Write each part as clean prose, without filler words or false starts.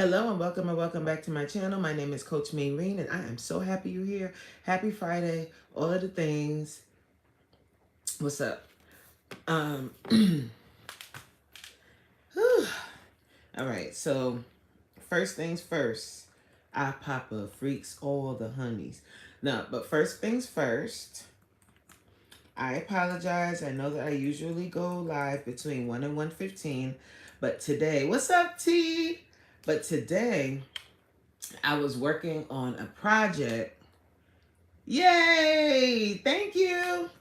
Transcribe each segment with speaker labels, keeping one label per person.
Speaker 1: Hello and welcome back to my channel. My name is Coach Maureen and I am so happy you're here. Happy Friday, all of the things. What's up? Um, all right, so first things first, I Papa freaks all the honeys. No, but first things first, I apologize. I know that I usually go live between 1 and 1:15, but today, what's up, T? But today, I was working on a project. Yay! Thank you.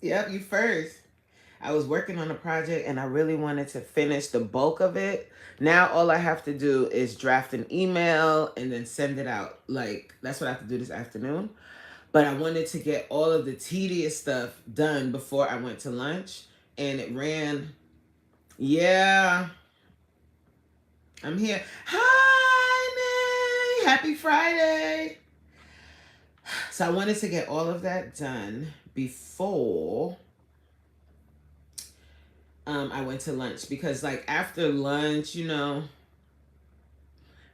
Speaker 1: Yep, you first. I was working on a project and I really wanted to finish the bulk of it. Now all I have to do is draft an email and then send it out. Like, that's what I have to do this afternoon. But I wanted to get all of the tedious stuff done before I went to lunch. And it ran. Yeah, I'm here. Hi, May. Happy Friday. So I wanted to get all of that done before I went to lunch, because like after lunch, I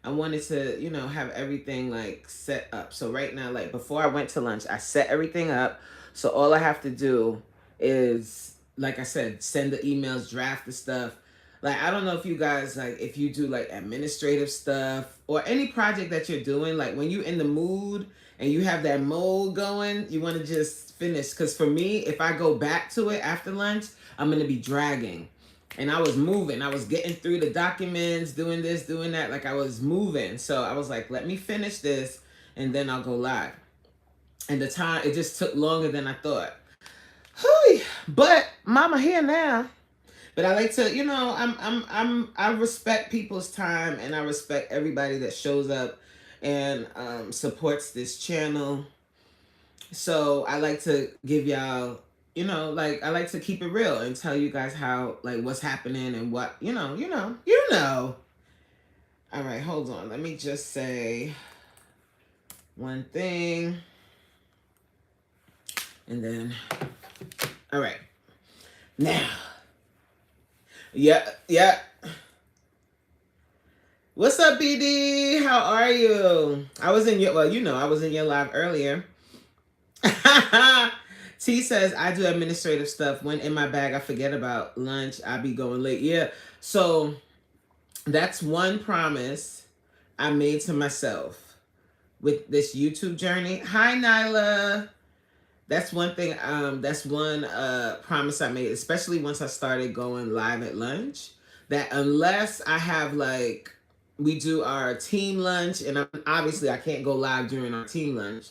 Speaker 1: wanted to, have everything like set up. So right now, like before I went to lunch, I set everything up. So all I have to do is, like I said, send the emails, draft the stuff. Like, I don't know if you guys, like, if you do like administrative stuff or any project that you're doing, like when you're in the mood and you have that mode going, you want to just finish. Because for me, if I go back to it after lunch, I'm going to be dragging. And I was moving. I was getting through the documents, doing this, doing that. Like I was moving. So I was like, let me finish this and then I'll go live. And the time, it just took longer than I thought. Hui. But mama here now. But I like to, I respect people's time and I respect everybody that shows up and supports this channel. So I like to give y'all, like I like to keep it real and tell you guys how, like, what's happening and what, All right, hold on. Let me just say one thing. And then, all right. Now, yeah. What's up, BD? How are you? I was in your, I was in your live earlier. T says, I do administrative stuff. When in my bag, I forget about lunch. I be going late. Yeah. So that's one promise I made to myself with this YouTube journey. Hi, Nyla. That's one thing. That's one promise I made, especially once I started going live at lunch, that unless I have like, we do our team lunch, and obviously I can't go live during our team lunch.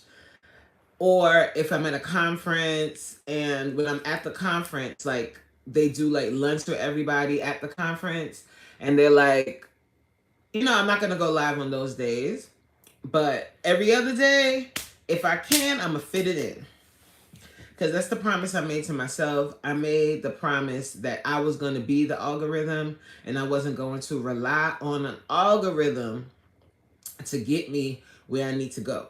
Speaker 1: Or if I'm at a conference and when I'm at the conference, like they do like lunch for everybody at the conference, and they're like, I'm not gonna go live on those days, but every other day, if I can, I'm gonna fit it in. Because that's the promise I made to myself. I made the promise that I was going to be the algorithm and I wasn't going to rely on an algorithm to get me where I need to go.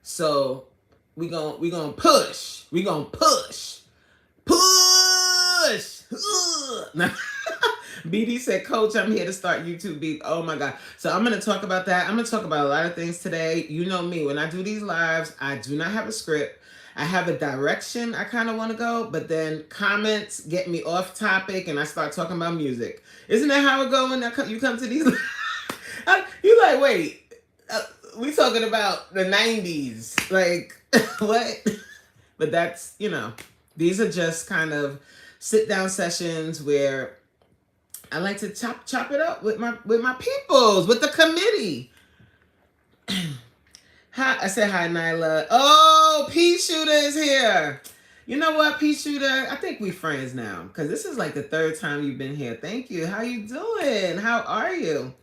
Speaker 1: So we gonna push. We gonna push. Push. BD said, Coach, I'm here to start YouTube Beat. Oh my God. So I'm going to talk about that. I'm going to talk about a lot of things today. You know me, when I do these lives, I do not have a script. I have a direction I kind of want to go, but then comments get me off topic and I start talking about music. Isn't that how it go when you come to these? You like, wait, we talking about the 90s. Like, what? But that's, these are just kind of sit down sessions where I like to chop it up with my peoples, with the committee. Hi, I said hi, Nyla. Oh, Pea Shooter is here. You know what, Pea Shooter? I think we friends now, because this is like the third time you've been here. Thank you. How you doing? How are you?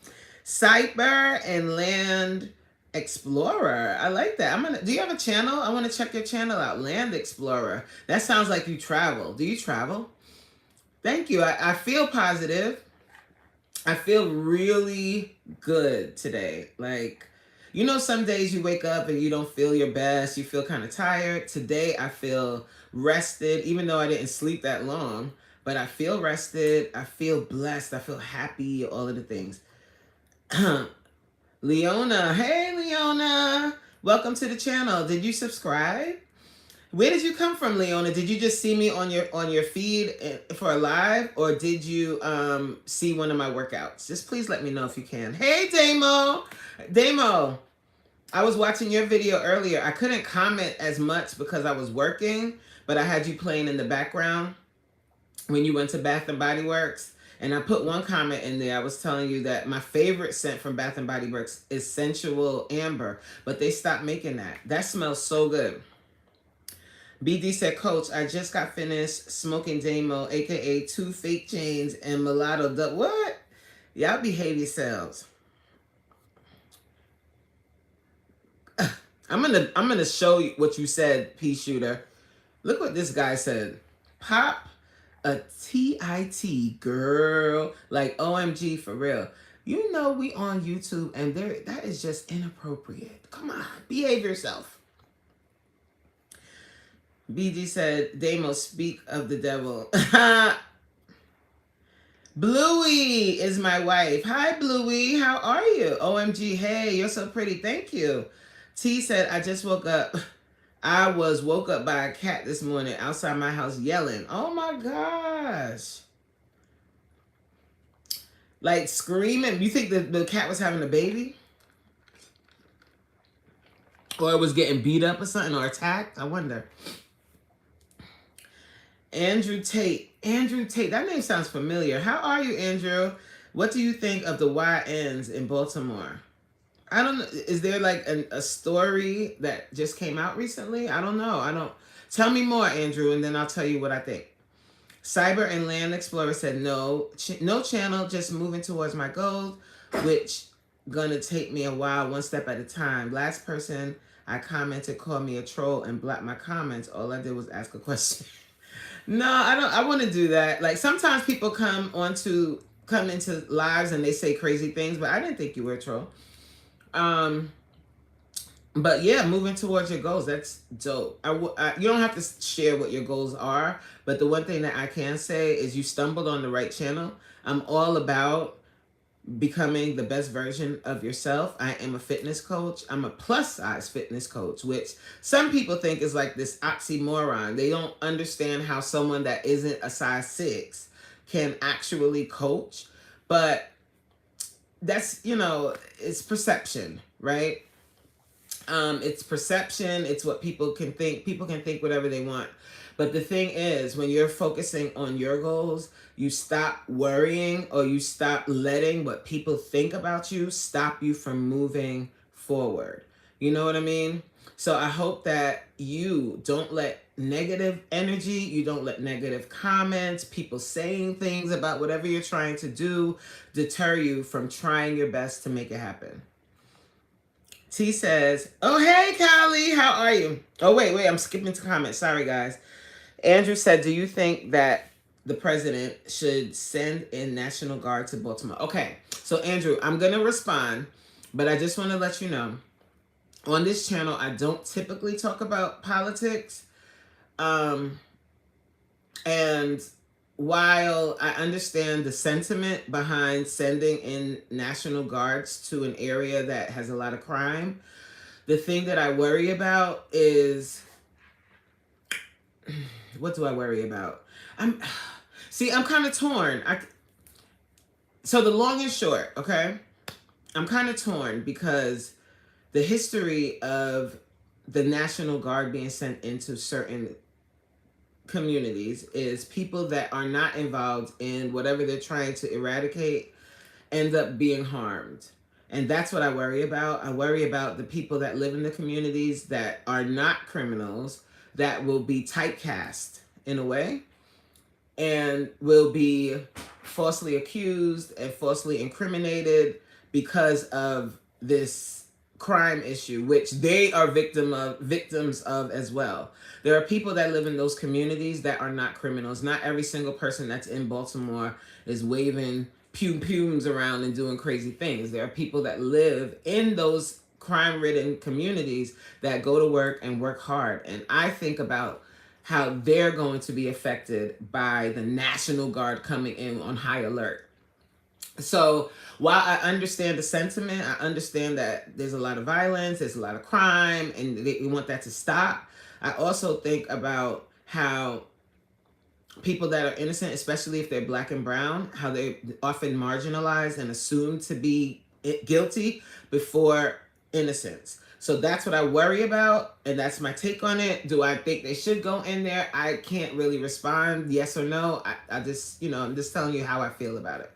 Speaker 1: Cyber and Land Explorer. I like that. Do you have a channel? I want to check your channel out. Land Explorer. That sounds like you travel. Do you travel? Thank you. I feel positive. I feel really good today. Like, some days you wake up and you don't feel your best. You feel kind of tired. Today, I feel rested, even though I didn't sleep that long. But I feel rested. I feel blessed. I feel happy, all of the things. Leona, hey Leona, welcome to the channel. Did you subscribe? Where did you come from, Leona? Did you just see me on your feed for a live, or did you see one of my workouts? Just please let me know if you can. Hey, Damo, Damo, I was watching your video earlier. I couldn't comment as much because I was working, but I had you playing in the background when you went to Bath and Body Works. And I put one comment in there. I was telling you that my favorite scent from Bath and Body Works is Sensual Amber, but they stopped making that. That smells so good. BD said, Coach, I just got finished smoking Damo, aka 2 fake chains and mulatto. What? Y'all behave yourselves. I'm gonna show you what you said, Pea Shooter. Look what this guy said. Pop a TIT, girl. Like OMG, for real. You know we on YouTube, and that is just inappropriate. Come on, behave yourself. BG said, Damo, speak of the devil. Bluey is my wife. Hi, Bluey. How are you? OMG, hey, you're so pretty. Thank you. T said, I just woke up. I was woke up by a cat this morning outside my house yelling. Oh my gosh. Like screaming. You think the cat was having a baby? Or it was getting beat up or something, or attacked? I wonder. Andrew Tate. Andrew Tate. That name sounds familiar. How are you, Andrew? What do you think of the YNs in Baltimore? I don't know. Is there like a story that just came out recently? I don't know. Tell me more, Andrew, and then I'll tell you what I think. Cyber and Land Explorer said no channel, just moving towards my goals, which gonna take me a while, one step at a time. Last person I commented called me a troll and blocked my comments. All I did was ask a question. No, I want to do that. Like sometimes people come into lives and they say crazy things, but I didn't think you were a troll. But yeah, moving towards your goals, that's dope. You don't have to share what your goals are, but the one thing that I can say is you stumbled on the right channel. I'm all about becoming the best version of yourself. I am a fitness coach. I'm a plus size fitness coach, which some people think is like this oxymoron. They don't understand how someone that isn't a size 6 can actually coach. But that's, it's perception, right? It's perception. It's what people can think. People can think whatever they want. But the thing is, when you're focusing on your goals, you stop worrying, or you stop letting what people think about you stop you from moving forward. You know what I mean? So I hope that you don't let negative energy, you don't let negative comments, people saying things about whatever you're trying to do deter you from trying your best to make it happen. T says, oh, hey, Callie, how are you? Oh, wait, I'm skipping to comments. Sorry, guys. Andrew said, do you think that the president should send in National Guard to Baltimore? Okay, so Andrew, I'm going to respond, but I just want to let you know, on this channel, I don't typically talk about politics. And while I understand the sentiment behind sending in National Guards to an area that has a lot of crime, the thing that I worry about is, what do I worry about? I'm kind of torn. So the long and short, okay? I'm kind of torn because the history of the National Guard being sent into certain communities is people that are not involved in whatever they're trying to eradicate end up being harmed. And that's what I worry about. I worry about the people that live in the communities that are not criminals, that will be typecast in a way and will be falsely accused and falsely incriminated because of this crime issue, which they are victims of as well. There are people that live in those communities that are not criminals. Not every single person that's in Baltimore is waving pumes around and doing crazy things. There are people that live in those crime-ridden communities that go to work and work hard. And I think about how they're going to be affected by the National Guard coming in on high alert. So while I understand the sentiment, I understand that there's a lot of violence, there's a lot of crime, and we want that to stop. I also think about how people that are innocent, especially if they're black and brown, how they often marginalized and assumed to be guilty before innocence. So that's what I worry about, and that's my take on it. Do I think they should go in there? I can't really respond yes or no. I just, I'm just telling you how I feel about it.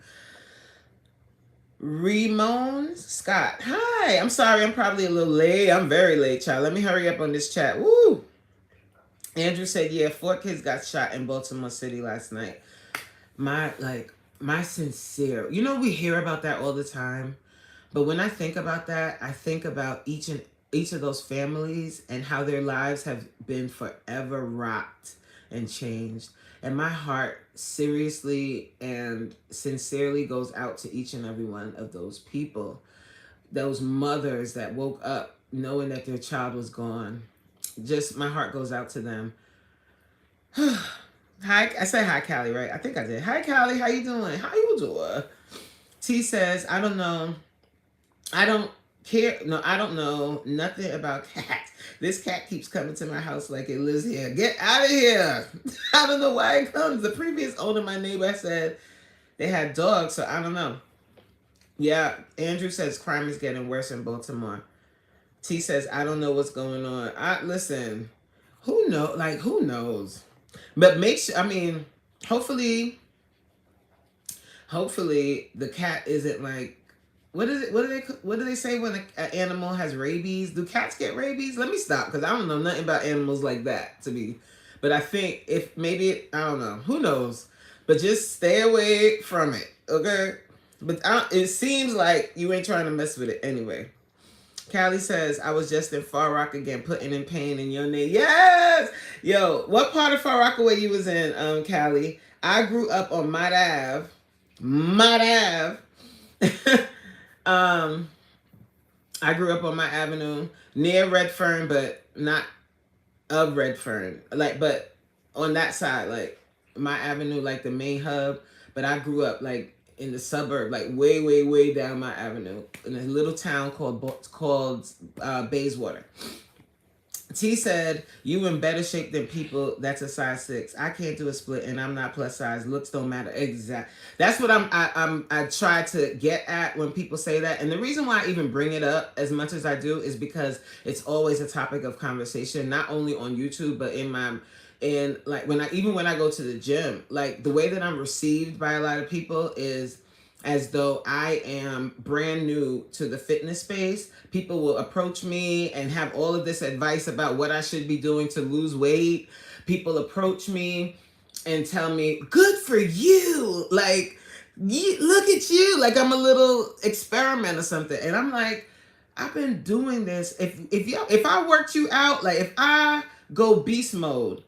Speaker 1: Ramon Scott. Hi. I'm sorry, I'm probably a little late. I'm very late, child. Let me hurry up on this chat. Woo! Andrew said, yeah, 4 kids got shot in Baltimore City last night. My sincere, we hear about that all the time. But when I think about that, I think about each of those families and how their lives have been forever rocked and changed. And my heart seriously and sincerely goes out to each and every one of those people, those mothers that woke up knowing that their child was gone. Just my heart goes out to them. Hi, I said hi, Callie, right? I think I did. Hi, Callie, how you doing? How you doing? T says, I don't know. I don't care. No, I don't know nothing about cats. This cat keeps coming to my house like it lives here. Get out of here. I don't know why it comes. The previous owner, my neighbor, said they had dogs, so I don't know. Yeah, Andrew says crime is getting worse in Baltimore. T says, I don't know what's going on. Listen, who knows? But hopefully the cat isn't like, what do they say when an animal has rabies? Do cats get rabies? Let me stop, because I don't know nothing about animals like that but I think I don't know, who knows, but just stay away from it, okay? But it seems like you ain't trying to mess with it anyway. Callie says, I was just in Far Rockaway, putting in pain in your name. Yes! Yo, what part of Far Rockaway you was in, Callie? I grew up on Mott Ave. I grew up on my avenue near Redfern, but not of Redfern. But on that side, like my avenue, like the main hub. But I grew up like in the suburb, like way, way, way down my avenue in a little town called Bayswater. T said, you in better shape than people that's a size 6. I can't do a split and I'm not plus size. Looks don't matter. Exact. That's what I try to get at when people say that. And the reason why I even bring it up as much as I do is because it's always a topic of conversation, not only on YouTube, but when I go to the gym, like the way that I'm received by a lot of people is as though I am brand new to the fitness space. People will approach me and have all of this advice about what I should be doing to lose weight. People approach me and tell me, good for you. Like, look at you. Like I'm a little experiment or something. And I'm like, I've been doing this. If I worked you out, like if I go beast mode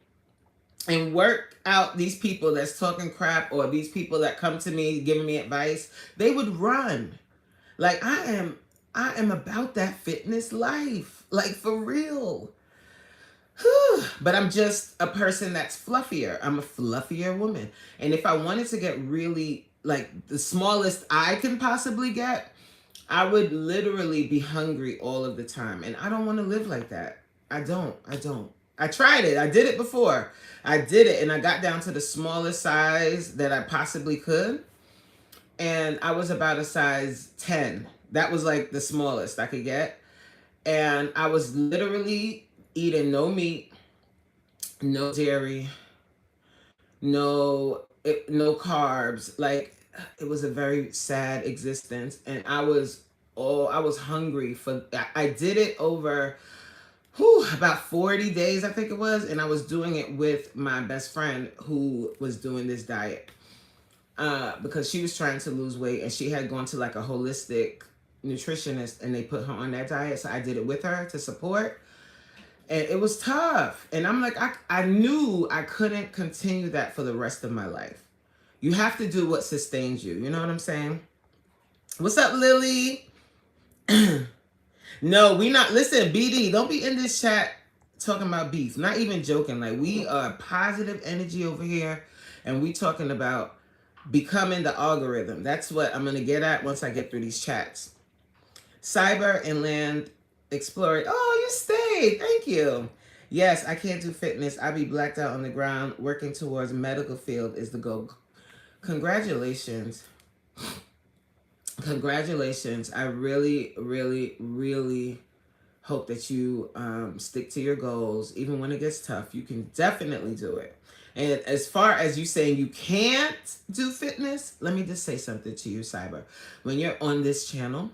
Speaker 1: and work out these people that's talking crap or these people that come to me giving me advice, they would run. Like I am about that fitness life, like for real. But I'm just a person that's fluffier. I'm a fluffier woman. And if I wanted to get really like the smallest I can possibly get, I would literally be hungry all of the time. And I don't want to live like that. I don't. I tried it. I did it before. I did it and I got down to the smallest size that I possibly could. And I was about a size 10. That was like the smallest I could get. And I was literally eating no meat, no dairy, no carbs. Like it was a very sad existence. And I was hungry I did it over about 40 days, I think it was. And I was doing it with my best friend who was doing this diet because she was trying to lose weight and she had gone to like a holistic nutritionist and they put her on that diet. So I did it with her to support. And it was tough. And I'm like, I knew I couldn't continue that for the rest of my life. You have to do what sustains you. You know what I'm saying? What's up, Lily? No, we not. Listen, BD, don't be in this chat talking about beef. Not even joking. Like, we are positive energy over here, and we talking about Becoming the algorithm. That's what I'm going to get at once I get through these chats. Cyber and land exploring. Oh, you stayed. Thank you. Yes, I can't do fitness. I be blacked out on the ground. Working towards medical field is the goal. Congratulations. Congratulations. I really, really, really hope that you stick to your goals. Even when it gets tough, you can definitely do it. And as far as you saying you can't do fitness, let me just say something to you, Cyber. When you're on this channel,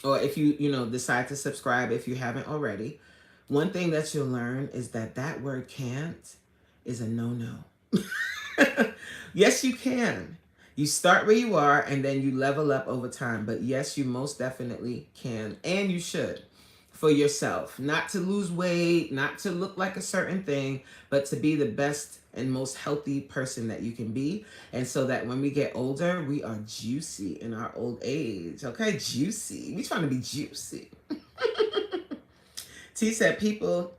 Speaker 1: or if you decide to subscribe if you haven't already, one thing that you'll learn is that word can't is a no-no. Yes, you can. You start where you are and then you level up over time. But yes, you most definitely can, and you should, for yourself. Not to lose weight, not to look like a certain thing, but to be the best and most healthy person that you can be. And so that when we get older, we are juicy in our old age. Okay, juicy. We trying to be juicy. T said people.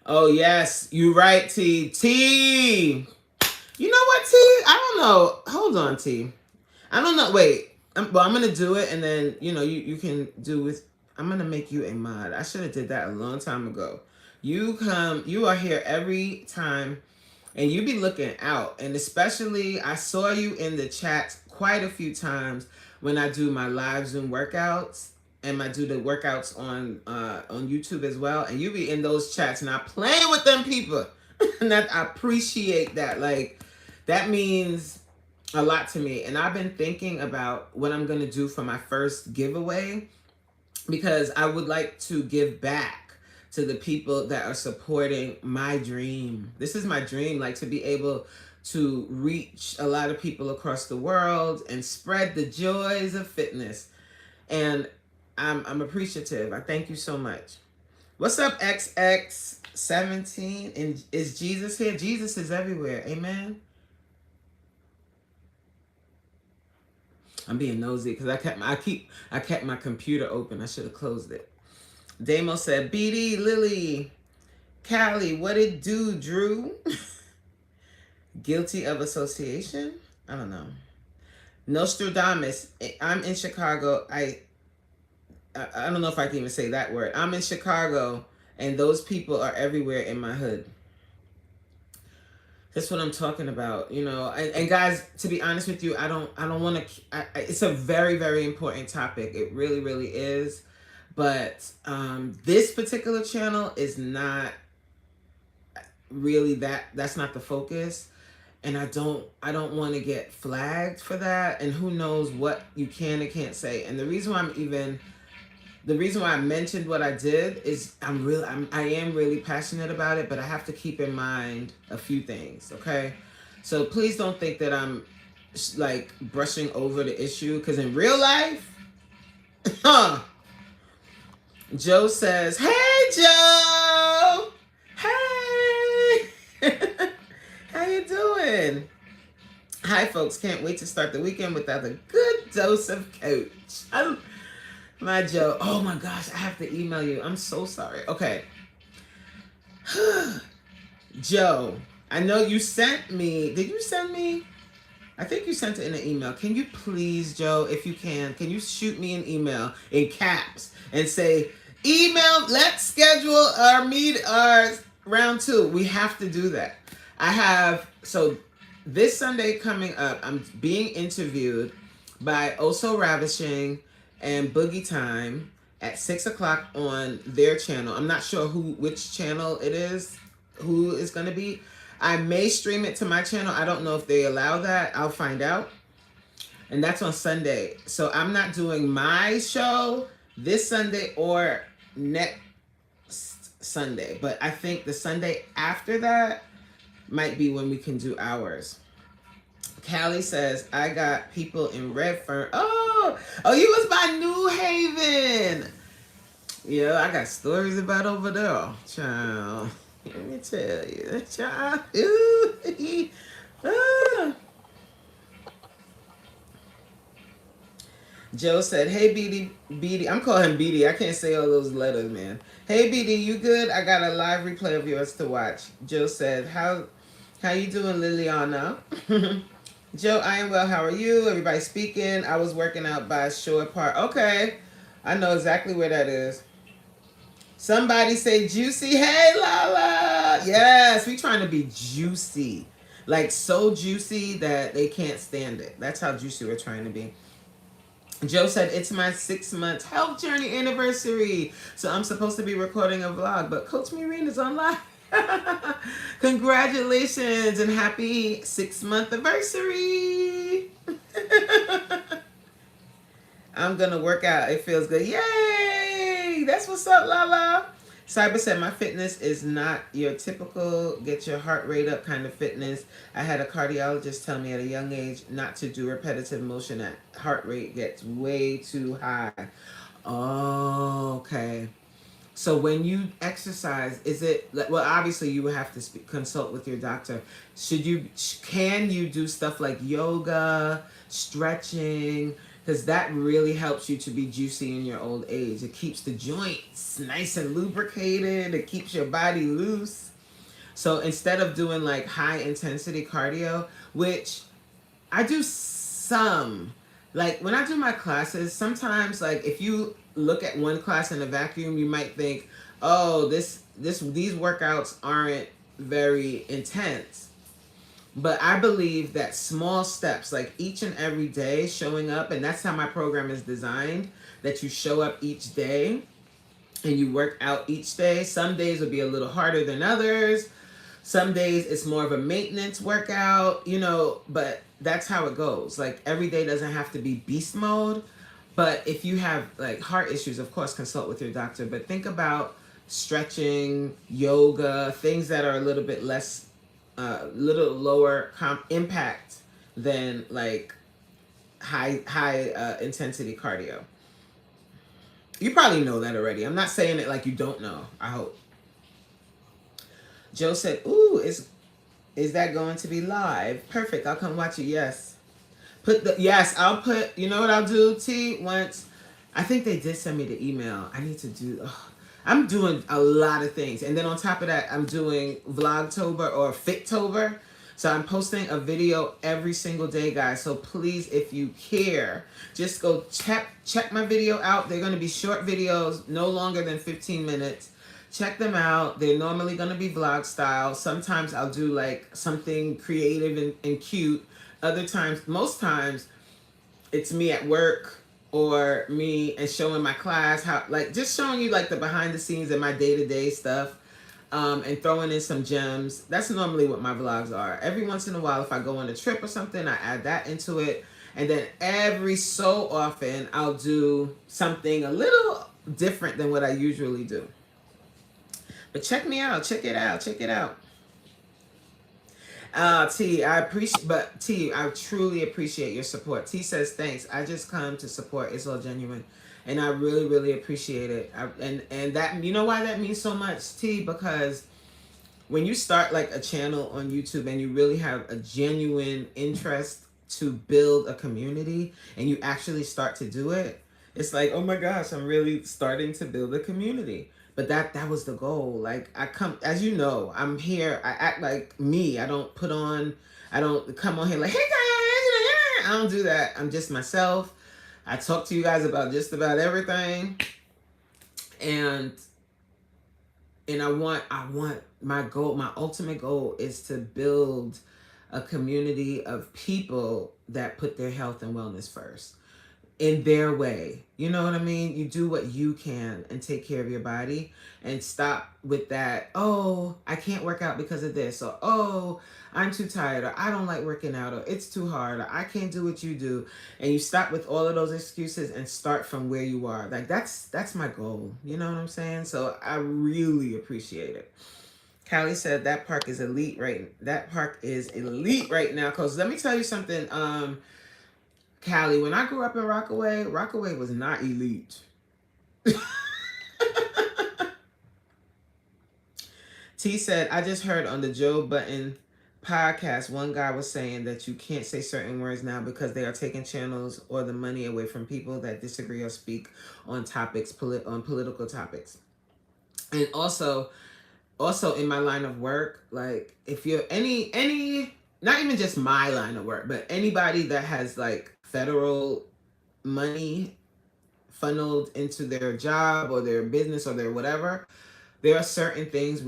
Speaker 1: Oh yes, you right, T. T. You know what, T? I don't know. Hold on, T. I don't know. Wait. I'm gonna do it, and then you can do with. I'm gonna make you a mod. I should have did that a long time ago. You are here every time, and you be looking out. And especially, I saw you in the chat quite a few times when I do my live Zoom workouts, and I do the workouts on YouTube as well. And you be in those chats, and I playing with them people, and that I appreciate that. Like, that means a lot to me. And I've been thinking about what I'm going to do for my first giveaway, because I would like to give back to the people that are supporting my dream. This is my dream, like to be able to reach a lot of people across the world and spread the joys of fitness. And I'm appreciative. I thank you so much. What's up, XX17? And is Jesus here? Jesus is everywhere. Amen. I'm being nosy because I kept my computer open. I should have closed it. Damo said, BD, Lily, Callie, what it do, Drew? Guilty of association? I don't know. Nostradamus, I'm in Chicago. I don't know if I can even say that word. I'm in Chicago, and those people are everywhere in my hood. That's what I'm talking about, and guys, to be honest with you, I don't want to, it's a very, very important topic. It really, really is. But this particular channel is not really that's not the focus. And I don't want to get flagged for that. And who knows what you can and can't say. And the reason why I mentioned what I did is I am really passionate about it, but I have to keep in mind a few things, okay? So please don't think that I'm like brushing over the issue, because in real life, Joe says, hey, Joe! Hey! How you doing? Hi, folks. Can't wait to start the weekend without a good dose of coach. My Joe. Oh my gosh, I have to email you. I'm so sorry. Okay. Joe, I know you sent me. Did you send me? I think you sent it in an email. Can you please, Joe, if you can you shoot me an email in caps and say, let's schedule our round 2. We have to do that. So this Sunday coming up, I'm being interviewed by Also Ravishing and Boogie Time at 6 o'clock on their channel. I'm not sure which channel it is, who is going to be. I may stream it to my channel. I don't know if they allow that. I'll find out. And that's on Sunday. So I'm not doing my show this Sunday or next Sunday. But I think the Sunday after that might be when we can do ours. Callie says, I got people in Redfern. Oh, you was by New Haven. Yeah, I got stories about over there, child. Let me tell you, child. Ooh. Ah. Joe said, hey, BD. I'm calling him BD. I can't say all those letters, man. Hey, BD, you good? I got a live replay of yours to watch. Joe said, how's How you doing, Liliana? Joe, I am well. How are you? Everybody speaking. I was working out by Shore Park. Okay. I know exactly where that is. Somebody say juicy. Hey, Lala. Yes, we trying to be juicy. Like so juicy that they can't stand it. That's how juicy we're trying to be. Joe said, it's my 6 month health journey anniversary. So I'm supposed to be recording a vlog, but Coach Maureen is on live. Congratulations and happy 6 month anniversary. I'm gonna work out. It feels good. Yay! That's what's up, Lala. Cyber said, my fitness is not your typical get your heart rate up kind of fitness. I had a cardiologist tell me at a young age not to do repetitive motion. That heart rate gets way too high. Oh, okay. So when you exercise, is it well? Obviously, you would have to consult with your doctor. Can you do stuff like yoga, stretching? Because that really helps you to be juicy in your old age. It keeps the joints nice and lubricated. It keeps your body loose. So instead of doing like high intensity cardio, which I do some, like when I do my classes, sometimes like if you look at one class in a vacuum, you might think, oh, these workouts aren't very intense. But I believe that small steps, like each and every day showing up, and that's how my program is designed, that you show up each day and you work out each day. Some days will be a little harder than others. Some days it's more of a maintenance workout, but that's how it goes. Like every day doesn't have to be beast mode. But if you have like heart issues, of course, consult with your doctor. But think about stretching, yoga, things that are a little bit less, little lower impact than like high intensity cardio. You probably know that already. I'm not saying it like you don't know. I hope. Joe said, "Ooh, is that going to be live? Perfect. I'll come watch it. Yes." I'll put, you know what I'll do, T? Once, I think they did send me the email. I need to do, I'm doing a lot of things. And then on top of that, I'm doing Vlogtober or Fittober. So I'm posting a video every single day, guys. So please, if you care, just go check my video out. They're going to be short videos, no longer than 15 minutes. Check them out. They're normally going to be vlog style. Sometimes I'll do like something creative and cute. Other times, most times, it's me at work or me and showing my class, how like just showing you like the behind the scenes and my day-to-day stuff, and throwing in some gems. That's normally what my vlogs are. Every once in a while, if I go on a trip or something, I add that into it. And then every so often, I'll do something a little different than what I usually do. But check me out. Check it out. Check it out. T, I truly appreciate your support. T says, thanks. I just come to support. It's all genuine. And I really, really appreciate it. And that, you know why that means so much, T? Because when you start like a channel on YouTube and you really have a genuine interest to build a community and you actually start to do it, it's like, oh my gosh, I'm really starting to build a community. But that was the goal. Like I come, as you know, I'm here. I act like me. I don't come on here like, hey guys, I don't do that. I'm just myself. I talk to you guys about just about everything. And I want my goal, my ultimate goal is to build a community of people that put their health and wellness first in their way. You know what I mean? You do what you can and take care of your body and stop with that, oh, I can't work out because of this, or oh, I'm too tired, or I don't like working out, or it's too hard, or I can't do what you do. And you stop with all of those excuses and start from where you are. Like that's my goal. You know what I'm saying? So I really appreciate it. Callie said that park is elite right now. Cause let me tell you something, Callie, when I grew up in Rockaway, Rockaway was not elite. T said, I just heard on the Joe Budden podcast, one guy was saying that you can't say certain words now because they are taking channels or the money away from people that disagree or speak on topics, on political topics. And also, also in my line of work, like if you're any not even just my line of work, but anybody that has like federal money funneled into their job or their business or their whatever, there are certain things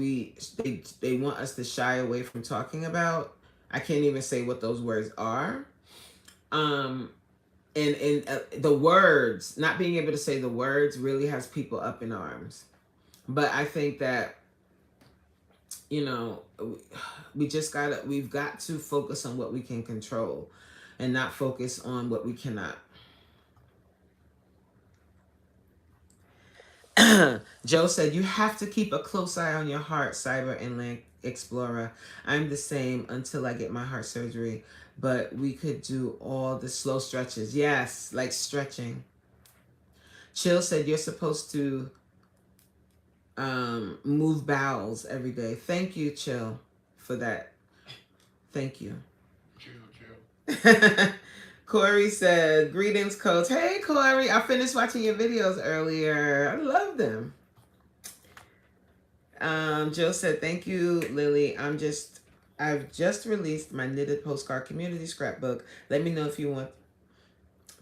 Speaker 1: they want us to shy away from talking about. I can't even say what those words are. Um, and the words, not being able to say the words, really has people up in arms. But I think that, you know, we've got to focus on what we can control, and not focus on what we cannot. Joe said, you have to keep a close eye on your heart, Cyber and Land Explorer. I'm the same until I get my heart surgery. But we could do all the slow stretches. Yes, like stretching. Chill said, you're supposed to move bowels every day. Thank you, Chill, for that. Thank you. Chill. Corey said, greetings, coach. Hey, Corey. I finished watching your videos earlier. I love them. Jill said, thank you, Lily. I've just released my knitted postcard community scrapbook. Let me know if you want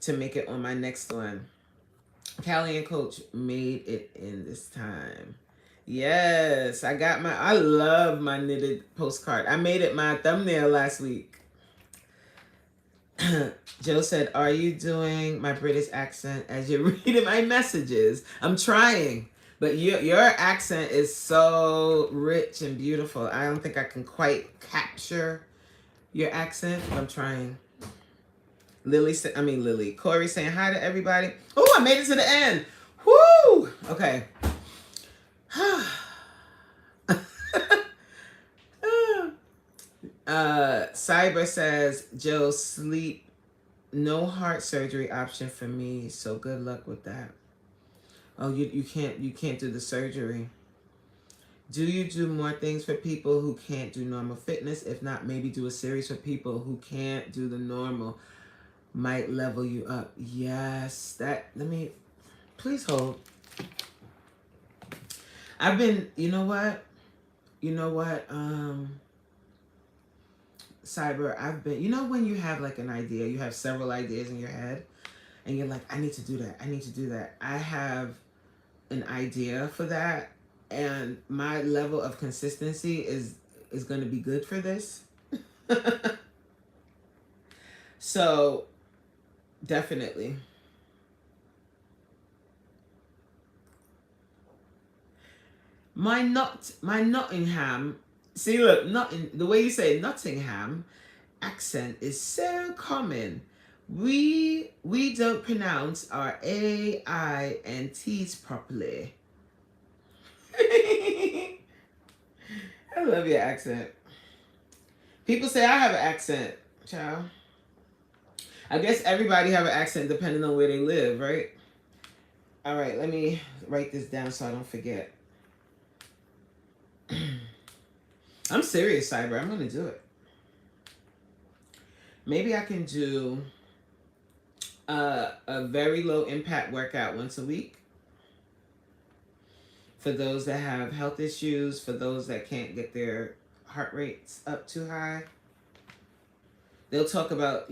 Speaker 1: to make it on my next one. Callie and Coach made it in this time. Yes, I love my knitted postcard. I made it my thumbnail last week. Joe said, are you doing my British accent as you're reading my messages? I'm trying. But your accent is so rich and beautiful. I don't think I can quite capture your accent, but I'm trying. Lily. Corey saying hi to everybody. Oh, I made it to the end. Woo! Okay. Cyber says, Joe, sleep. No heart surgery option for me. So good luck with that. Oh, you can't do the surgery. Do you do more things for people who can't do normal fitness? If not, maybe do a series for people who can't do the normal. Might level you up. Yes, please hold. You know what, Cyber, you know when you have like an idea, you have several ideas in your head, and you're like, I need to do that. I have an idea for that, and my level of consistency is going to be good for this. So definitely. My Nottingham, see, look, the way you say Nottingham accent is so common. We don't pronounce our A, I, and T's properly. I love your accent. People say I have an accent, child. I guess everybody have an accent depending on where they live, right? All right, let me write this down so I don't forget. I'm serious, Cyber. I'm going to do it. Maybe I can do a very low impact workout once a week. For those that have health issues, for those that can't get their heart rates up too high. They'll talk about,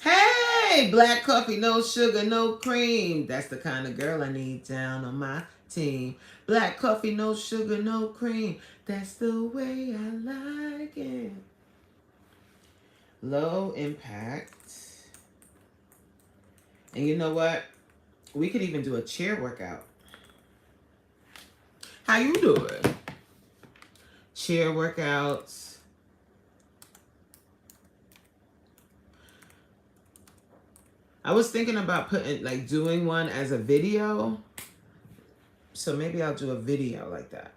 Speaker 1: hey, black coffee, no sugar, no cream. That's the kind of girl I need down on my team. Black coffee, no sugar, no cream. That's the way I like it. Low impact. And you know what? We could even do a chair workout. How you doing? Chair workouts. I was thinking about doing one as a video. So maybe I'll do a video like that.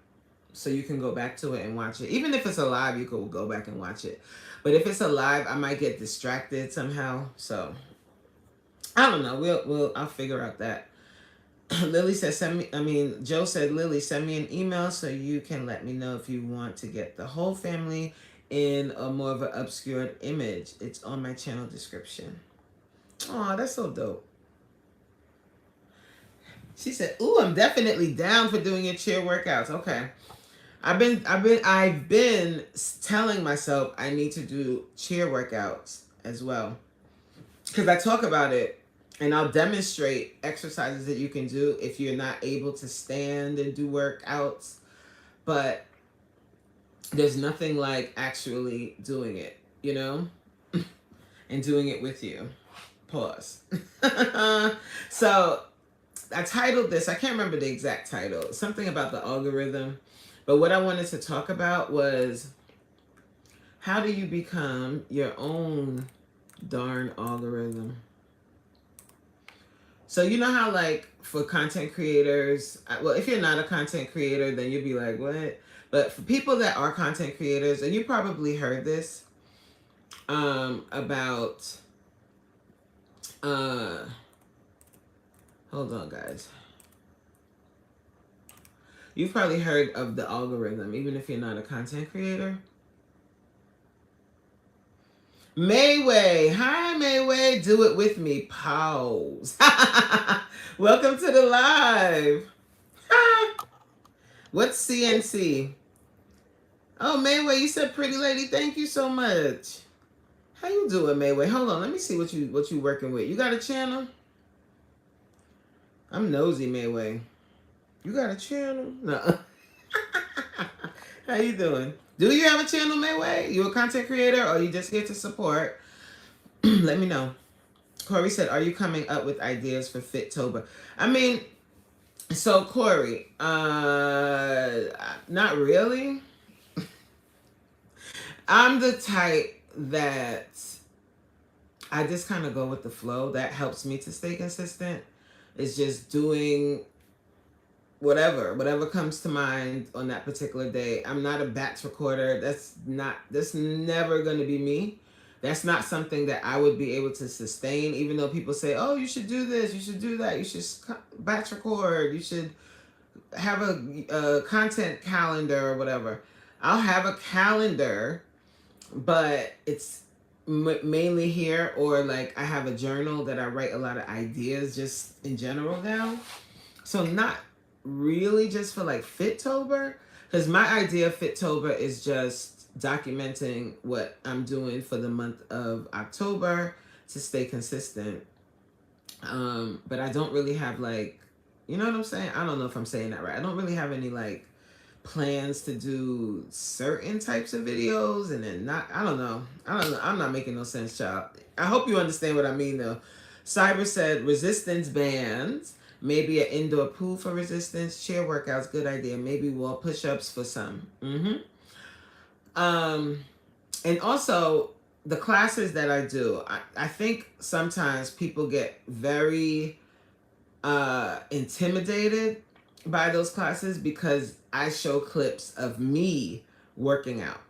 Speaker 1: So you can go back to it and watch it. Even if it's a live, you could go back and watch it. But if it's a live, I might get distracted somehow. So I don't know. I'll figure out that. Lily says, Joe said, Lily, send me an email so you can let me know if you want to get the whole family in a more of an obscured image. It's on my channel description. Oh, that's so dope. She said, "Ooh, I'm definitely down for doing your chair workouts." Okay. I've been telling myself I need to do chair workouts as well, because I talk about it and I'll demonstrate exercises that you can do if you're not able to stand and do workouts. But there's nothing like actually doing it, you know, and doing it with you. Pause. So I titled this, I can't remember the exact title, something about the algorithm. But what I wanted to talk about was, how do you become your own darn algorithm? So you know how, like, for content creators, well, if you're not a content creator, then you'd be like, what? But for people that are content creators, and you probably heard this about, hold on, guys. You've probably heard of the algorithm, even if you're not a content creator. Mayway, hi Mayway, do it with me. Pause. Welcome to the live. What's CNC? Oh, Mayway, you said pretty lady. Thank you so much. How you doing, Mayway? Hold on, let me see what you working with. You got a channel? I'm nosy, Mayway. You got a channel? No. How you doing? Do you have a channel, Mayway? You a content creator or you just here to support? Let me know. Corey said, are you coming up with ideas for Fittober? I mean, so Corey, not really. I'm the type that I just kind of go with the flow. That helps me to stay consistent. It's just doing whatever comes to mind on that particular day. I'm not a batch recorder. That's never going to be me. That's not something that I would be able to sustain, even though people say, oh, you should do this, you should do that, you should batch record, you should have a content calendar or whatever. I'll have a calendar, but it's mainly here, or like I have a journal that I write a lot of ideas just in general down. So not really just for like Fittober, because my idea of Fittober is just documenting what I'm doing for the month of October to stay consistent. But I don't really have, like, you know what I'm saying? I don't know if I'm saying that right. I don't really have any like plans to do certain types of videos and then not, I don't know. I'm not making no sense, child. I hope you understand what I mean though. Cyber said resistance bands. Maybe an indoor pool for resistance. Chair workouts, good idea. Maybe wall push-ups for some. And also the classes that I do, I think sometimes people get very intimidated by those classes because I show clips of me working out.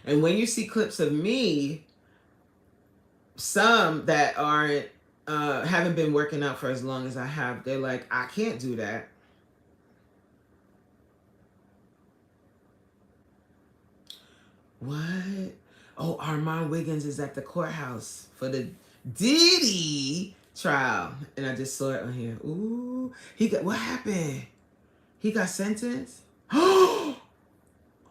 Speaker 1: And when you see clips of me, some that aren't haven't been working out for as long as I have, they're like, I can't do that. What? Oh, Armand Wiggins is at the courthouse for the Diddy trial. And I just saw it on here. Ooh, what happened? He got sentenced?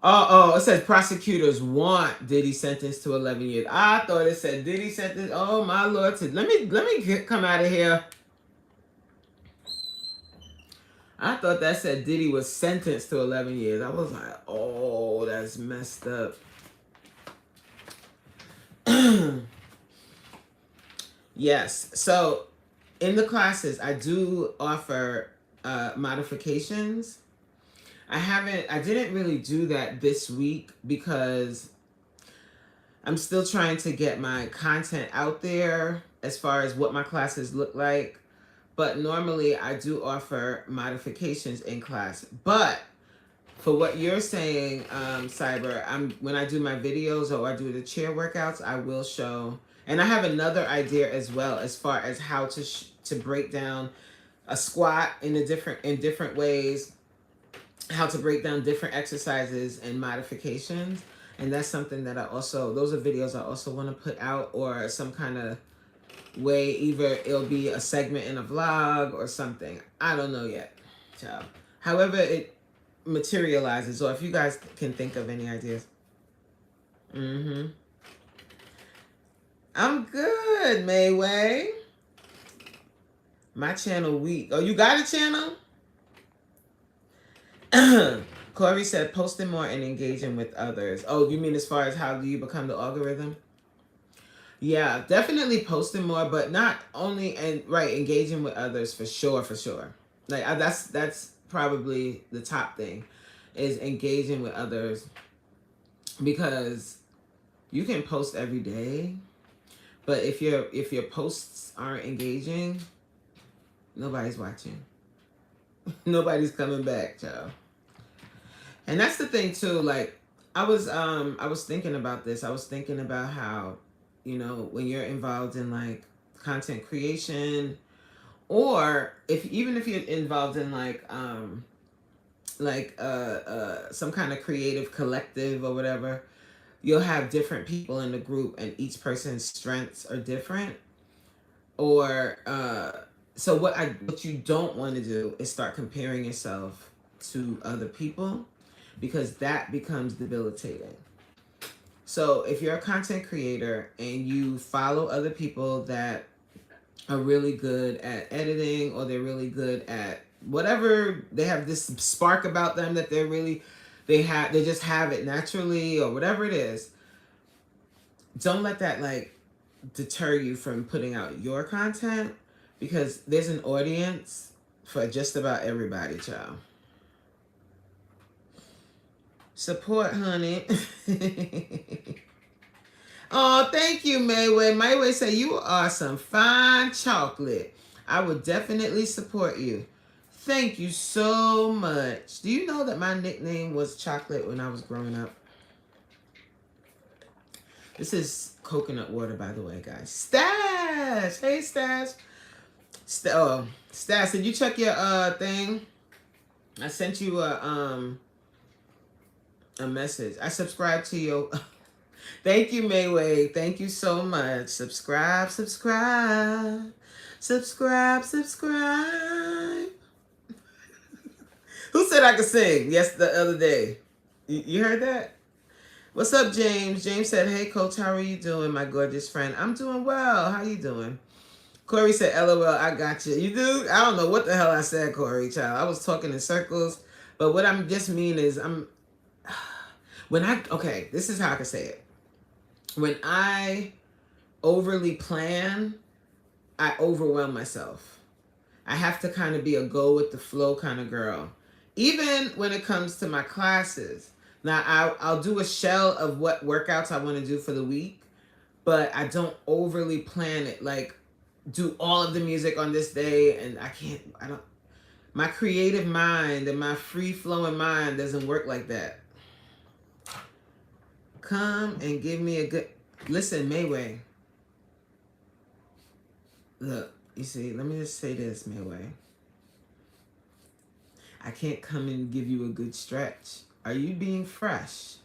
Speaker 1: Oh, it says prosecutors want Diddy sentenced to 11 years. I thought it said Diddy sentenced. Oh my Lord. Let me come out of here. I thought that said Diddy was sentenced to 11 years. I was like, oh, that's messed up. Yes. So in the classes, I do offer modifications. I didn't really do that this week because I'm still trying to get my content out there as far as what my classes look like. But normally I do offer modifications in class. But for what you're saying, Cyber, when I do my videos or I do the chair workouts, I will show. And I have another idea as well as far as how to break down a squat in different ways, how to break down different exercises and modifications. And that's something that those are videos I also want to put out, or some kind of way. Either it'll be a segment in a vlog or something. I don't know yet, child. However it materializes, or if you guys can think of any ideas. I'm good, Mayway. My channel weak. Oh, you got a channel? Corey said posting more and engaging with others. Oh, you mean as far as how do you become the algorithm? Yeah, definitely posting more, but not only and right, engaging with others for sure, for sure. Like that's probably the top thing, is engaging with others, because you can post every day, but if your posts aren't engaging, nobody's watching. Nobody's coming back, child. And that's the thing too. Like I was thinking about this. I was thinking about how, when you're involved in like content creation, or even if you're involved in some kind of creative collective or whatever, you'll have different people in the group and each person's strengths are different. Or so what you don't want to do is start comparing yourself to other people, because that becomes debilitating. So if you're a content creator and you follow other people that are really good at editing, or they're really good at whatever, they have this spark about them that they just have it naturally, or whatever it is, don't let that like deter you from putting out your content, because there's an audience for just about everybody, child. Support, honey. Oh, thank you, Mayway. Mayway said you are some fine chocolate. I would definitely support you. Thank you so much. Do you know that my nickname was Chocolate when I was growing up? This is coconut water, by the way, guys. Stash! Hey, Stash. Stash, did you check your thing? I sent you a message. I subscribed to your... Thank you, Mayway. Thank you so much. Subscribe. Who said I could sing? Yes, the other day. You heard that? What's up, James? James said, hey, Coach, how are you doing, my gorgeous friend? I'm doing well. How you doing? Corey said, LOL, I got you. You do? I don't know what the hell I said, Corey, child. I was talking in circles. But what I'm just mean is okay, this is how I can say it. When I overly plan, I overwhelm myself. I have to kind of be a go with the flow kind of girl. Even when it comes to my classes. Now, I'll do a shell of what workouts I want to do for the week, but I don't overly plan it. Like, do all of the music on this day, and my creative mind and my free-flowing mind doesn't work like that. Come and give me a good... Listen, Mayway. Look, you see, let me just say this, Mayway. I can't come and give you a good stretch. Are you being fresh?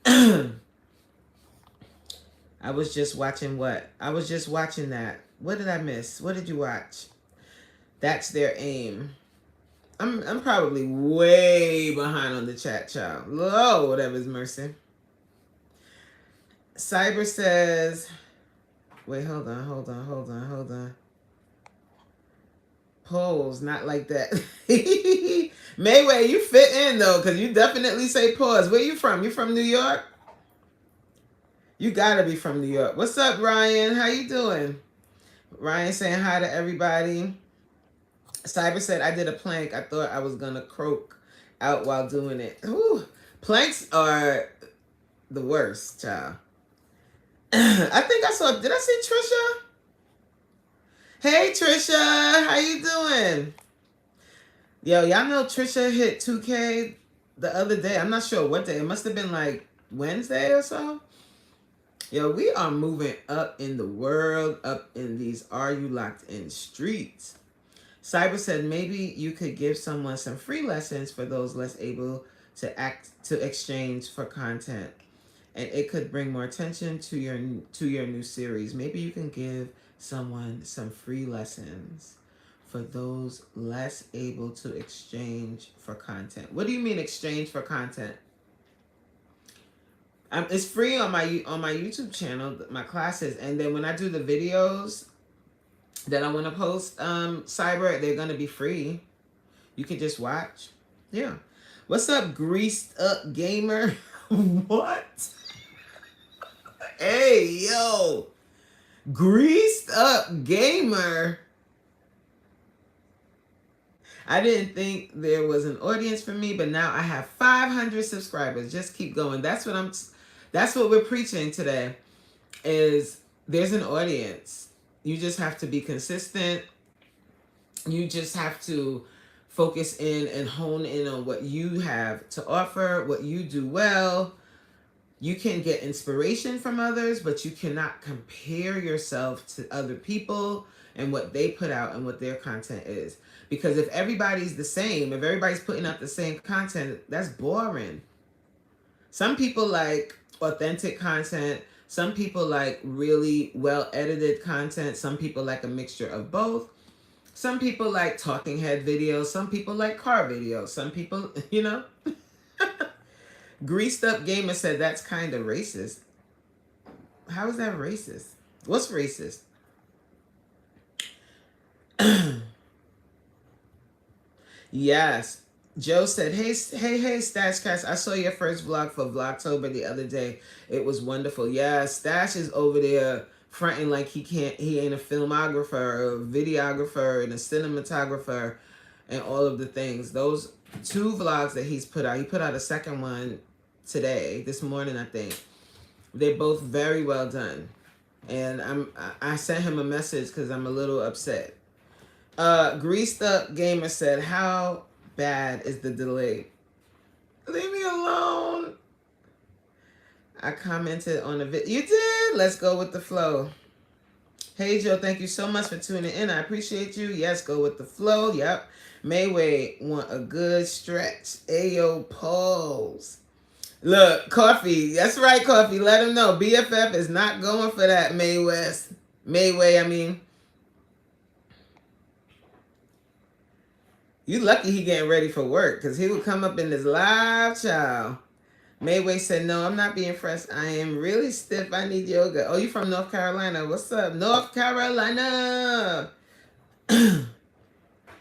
Speaker 1: I was just watching what? I was just watching that. What did I miss? What did you watch? That's Their Aim. I'm probably way behind on the chat, child. Lord, have his mercy. Cyber says, wait, hold on. Pause, not like that. Mayway, you fit in though, because you definitely say pause. Where you from? You from New York? You gotta be from New York. What's up, Ryan? How you doing? Ryan saying hi to everybody. Cyber said, I did a plank. I thought I was gonna croak out while doing it. Ooh, planks are the worst, child. I think I saw, did I see Trisha? Hey, Trisha, how you doing? Yo, y'all know Trisha hit 2K the other day. I'm not sure what day. It must have been like Wednesday or so. Yo, we are moving up in the world, up in these Are You Locked In streets. Cyber said maybe you could give someone some free lessons for those less able to exchange for content. And it could bring more attention to your new series. Maybe you can give someone some free lessons for those less able to exchange for content. What do you mean exchange for content? It's free on my YouTube channel, my classes, and then when I do the videos that I want to post, Cyber, they're gonna be free. You can just watch. Yeah. What's up, greased up gamer? What? Hey, yo. Greased up gamer. I didn't think there was an audience for me, but now I have 500 subscribers. Just keep going. That's what we're preaching today, is there's an audience. You just have to be consistent. You just have to focus in and hone in on what you have to offer, what you do well. You can get inspiration from others, but you cannot compare yourself to other people and what they put out and what their content is. Because if everybody's the same, if everybody's putting out the same content, that's boring. Some people like authentic content. Some people like really well-edited content. Some people like a mixture of both. Some people like talking head videos. Some people like car videos. Some people, you know. Greased Up Gamer said that's kind of racist. How is that racist? What's racist? Yes. Joe said, hey, Stashcast, I saw your first vlog for Vlogtober the other day. It was wonderful. Yeah, Stash is over there fronting like he ain't a filmographer or a videographer and a cinematographer and all of the things. Those 2 vlogs that he's put out, he put out a second one today, this morning, I think. They're both very well done. And I sent him a message because I'm a little upset. Greased Up Gamer said, how bad is the delay? Leave me alone. I commented on the video. You did? Let's go with the flow. Hey, Joe, thank you so much for tuning in. I appreciate you. Yes, go with the flow. Yep. Mayway want a good stretch. Ayo, pose. Look, Coffee. That's right, Coffee. Let him know. BFF is not going for that, Mayway, I mean. You lucky he getting ready for work, because he would come up in this live, child. Mayway said, no, I'm not being fresh. I am really stiff. I need yoga. Oh, you from North Carolina. What's up? North Carolina.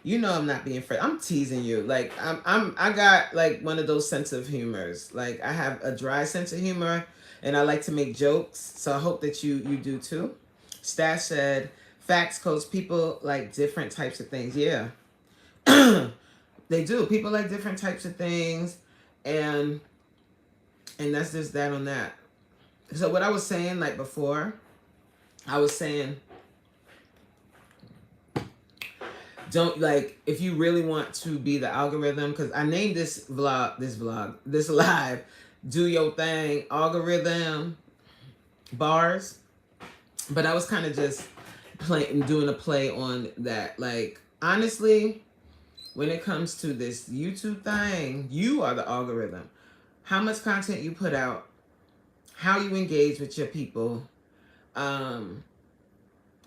Speaker 1: You know I'm not being fresh. I'm teasing you. Like, I got, like, one of those sense of humors. Like, I have a dry sense of humor, and I like to make jokes. So I hope that you do, too. Stash said, facts, coach, people like different types of things. Yeah. They do. People like different types of things, and that's just that on that. So what I was saying, like before, I was saying, don't, like, if you really want to be the algorithm, because I named this live, do your thing, algorithm bars, but I was kind of just doing a play on that. Like, honestly, when it comes to this YouTube thing, you are the algorithm. How much content you put out, how you engage with your people.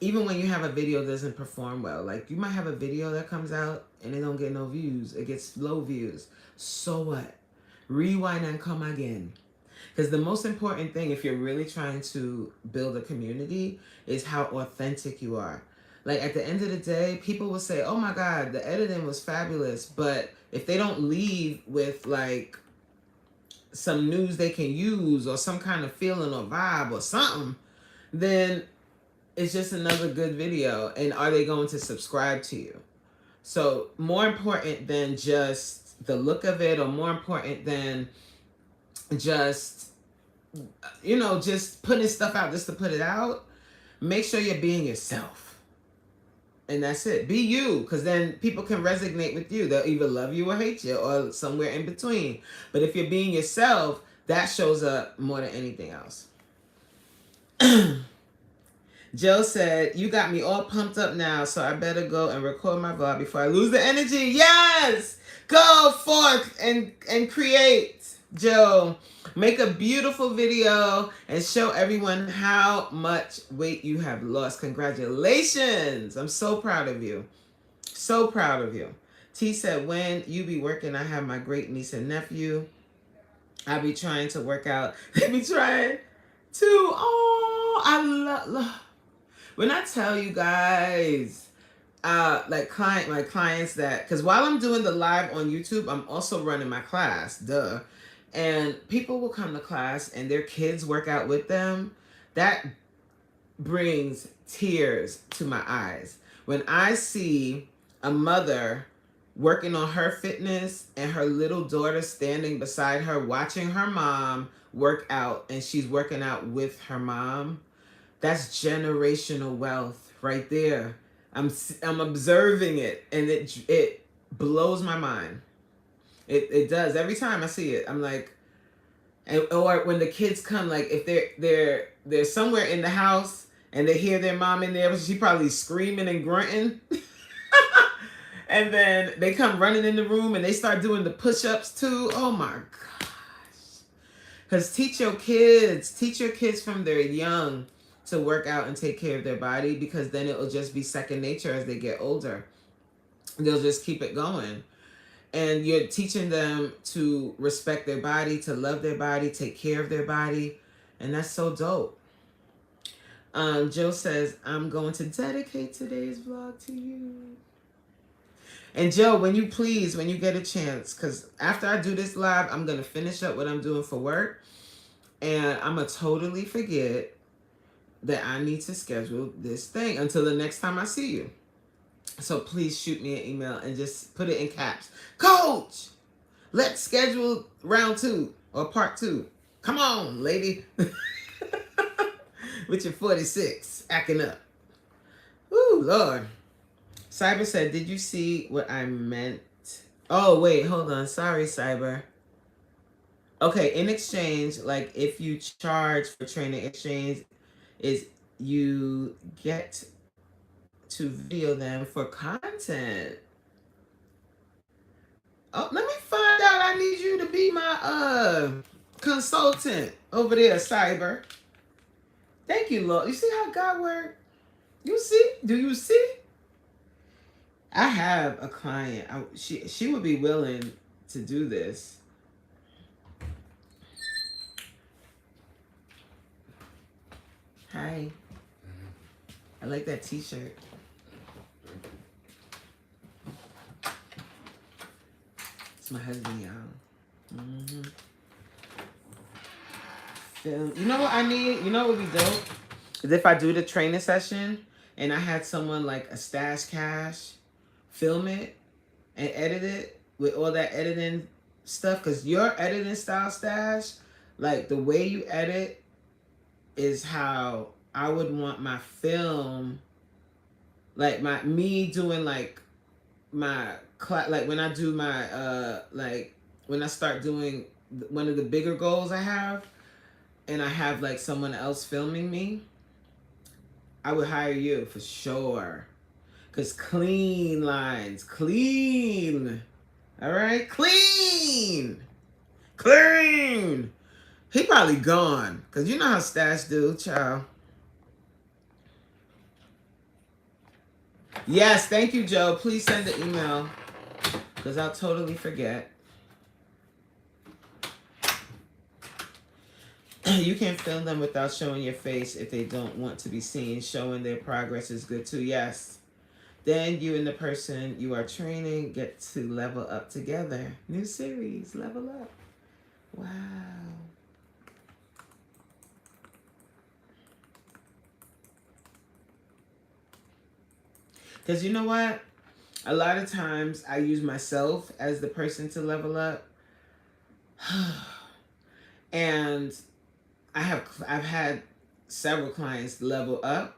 Speaker 1: Even when you have a video that doesn't perform well, like you might have a video that comes out and it don't get no views. It gets low views. So what? Rewind and come again. Because the most important thing, if you're really trying to build a community, is how authentic you are. Like, at the end of the day, people will say, oh my God, the editing was fabulous. But if they don't leave with, like, some news they can use or some kind of feeling or vibe or something, then it's just another good video. And are they going to subscribe to you? So more important than just the look of it, or more important than just, you know, just putting stuff out just to put it out, make sure you're being yourself. And that's it. Be you, because then people can resonate with you. They'll either love you or hate you, or somewhere in between. But if you're being yourself, that shows up more than anything else. Joe said, you got me all pumped up now, so I better go and record my vlog before I lose the energy. Yes! Go forth and create. Joe, make a beautiful video and show everyone how much weight you have lost. Congratulations. I'm so proud of you. So proud of you. T said, when you be working, I have my great niece and nephew. I be trying to work out. They be trying to. Oh, I love. When I tell you guys, like my clients that, because while I'm doing the live on YouTube, I'm also running my class. Duh. And people will come to class and their kids work out with them. That brings tears to my eyes. When I see a mother working on her fitness and her little daughter standing beside her watching her mom work out and she's working out with her mom, that's generational wealth right there. I'm observing it and it blows my mind. It does. Every time I see it, I'm like, or when the kids come, like if they're somewhere in the house and they hear their mom in there, she probably screaming and grunting. And then they come running in the room and they start doing the push-ups too. Oh my gosh. Because teach your kids from their young to work out and take care of their body, because then it will just be second nature as they get older. They'll just keep it going. And you're teaching them to respect their body, to love their body, take care of their body. And that's so dope. Joe says, I'm going to dedicate today's vlog to you. And Joe, when you get a chance, because after I do this live, I'm going to finish up what I'm doing for work. And I'm going to totally forget that I need to schedule this thing until the next time I see you. So please shoot me an email and just put it in caps. Coach, let's schedule round 2 or part 2. Come on, lady. With your 46 acting up. Ooh, Lord. Cyber said, did you see what I meant? Oh, wait, hold on. Sorry, Cyber. Okay, in exchange, like if you charge for training exchange, is you get to video them for content. Oh, let me find out. I need you to be my consultant over there, Cyber. Thank you, Lord. You see how God works? You see? Do you see? I have a client. She would be willing to do this. Hi. I like that t-shirt. It's my husband, y'all. You know what I need? You know what would be dope? Is if I do the training session and I had someone like a Stash Cash film it and edit it with all that editing stuff. Because your editing style, Stash, like the way you edit is how I would want my film, like me doing like my like when I do my like when I start doing one of the bigger goals I have, and I have like someone else filming me, I would hire you for sure. Cause clean lines, clean. All right, clean. He probably gone, cause you know how Stash do, child. Yes, thank you, Joe. Please send the email, cause I'll totally forget. You can film them without showing your face if they don't want to be seen. Showing their progress is good too. Yes. Then you and the person you are training get to level up together. New series, level up. Wow. Because you know what? A lot of times I use myself as the person to level up. And I've had several clients level up.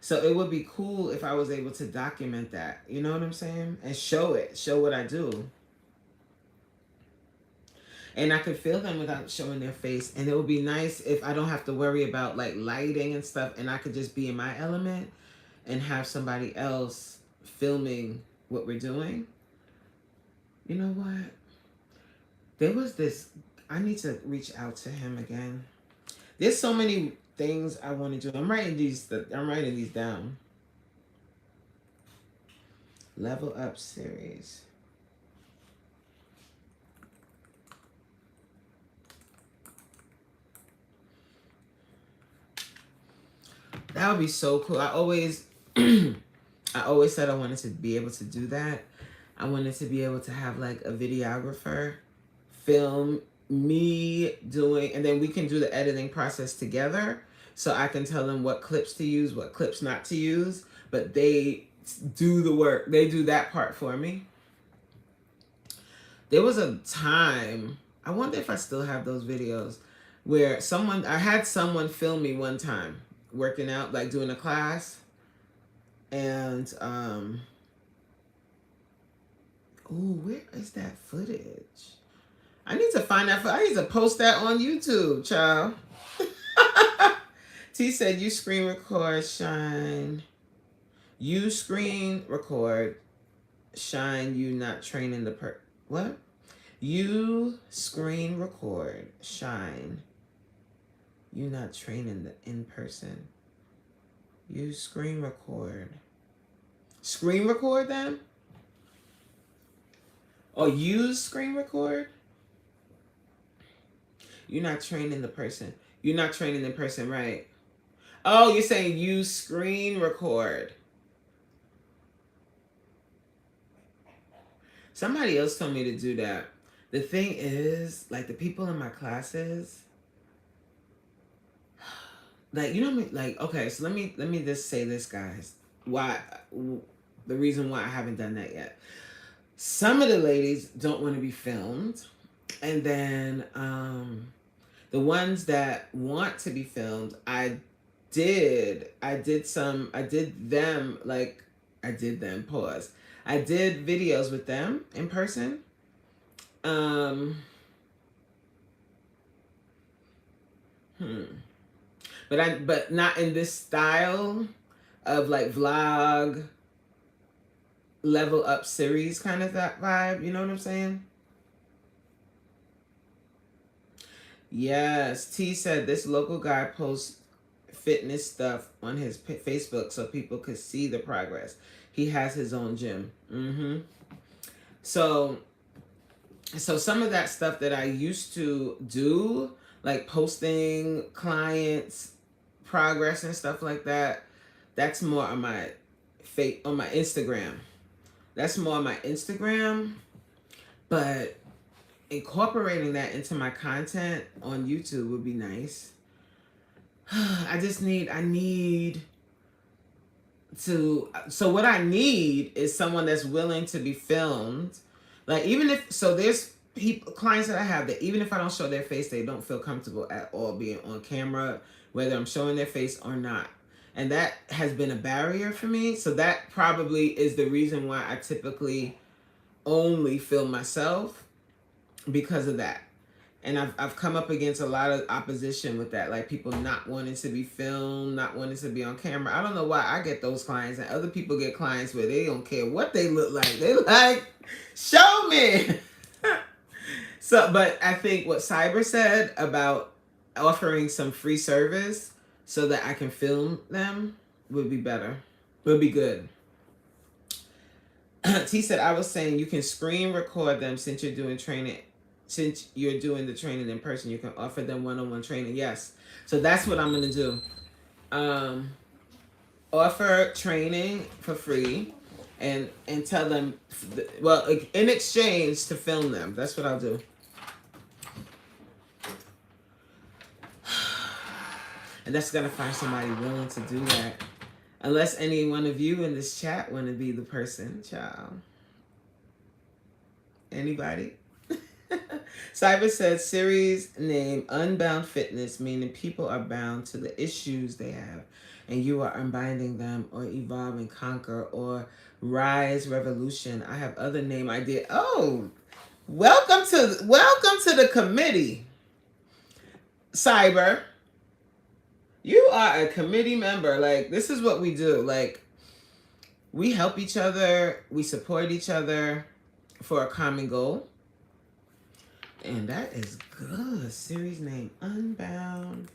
Speaker 1: So it would be cool if I was able to document that. You know what I'm saying? And show what I do. And I could feel them without showing their face. And it would be nice if I don't have to worry about like lighting and stuff, and I could just be in my element and have somebody else filming what we're doing. You know what? There was this I need to reach out to him again. There's so many things I want to do. I'm writing these down. Level Up series. That would be so cool. I always said I wanted to be able to do that. I wanted to be able to have like a videographer film me doing, and then we can do the editing process together. So I can tell them what clips to use, what clips not to use, but they do the work. They do that part for me. There was a time, I wonder if I still have those videos, where I had someone film me one time working out, like doing a class. And, where is that footage? I need to find that. I need to post that on YouTube, child. T said, you screen record, Shine. You screen record, Shine, you not training the what? You screen record, Shine. You not training the in-person. You screen record. Screen record them? Or use screen record? You're not training the person. You're not training the person, right? Oh, you're saying you screen record. Somebody else told me to do that. The thing is, like, the people in my classes, like, you know what I mean? Like, okay, so let me just say this, guys. The reason why I haven't done that yet. Some of the ladies don't want to be filmed. And then the ones that want to be filmed, I did videos with them in person. But not in this style of like vlog, level up series kind of that vibe. You know what I'm saying? Yes. T said this local guy posts fitness stuff on his Facebook so people could see the progress. He has his own gym. So some of that stuff that I used to do, like posting clients' progress and stuff like that, that's more on my Instagram. That's more on my Instagram. But incorporating that into my content on YouTube would be nice. I need to, so what I need is someone that's willing to be filmed. Like, even if, so there's clients that I have that even if I don't show their face, they don't feel comfortable at all being on camera, whether I'm showing their face or not. And that has been a barrier for me. So that probably is the reason why I typically only film myself, because of that. And I've come up against a lot of opposition with that, like people not wanting to be filmed, not wanting to be on camera. I don't know why I get those clients, and other people get clients where they don't care what they look like. They like, show me. So, but I think what Cyber said about offering some free service so that I can film them would be better. Would be good. T said, I was saying you can screen record them since you're doing training. Since you're doing the training in person, you can offer them one-on-one training. Yes. So that's what I'm going to do. Offer training for free and tell them, well, in exchange to film them. That's what I'll do. And that's going to find somebody willing to do that. Unless any one of you in this chat want to be the person, child. Anybody? Cyber says series name Unbound Fitness, meaning people are bound to the issues they have, and you are unbinding them, or evolve and conquer, or rise revolution. I have other name idea. Oh, welcome to the committee, Cyber. You are a committee member. Like, this is what we do. Like, we help each other, we support each other for a common goal. And that is good. Series name Unbound.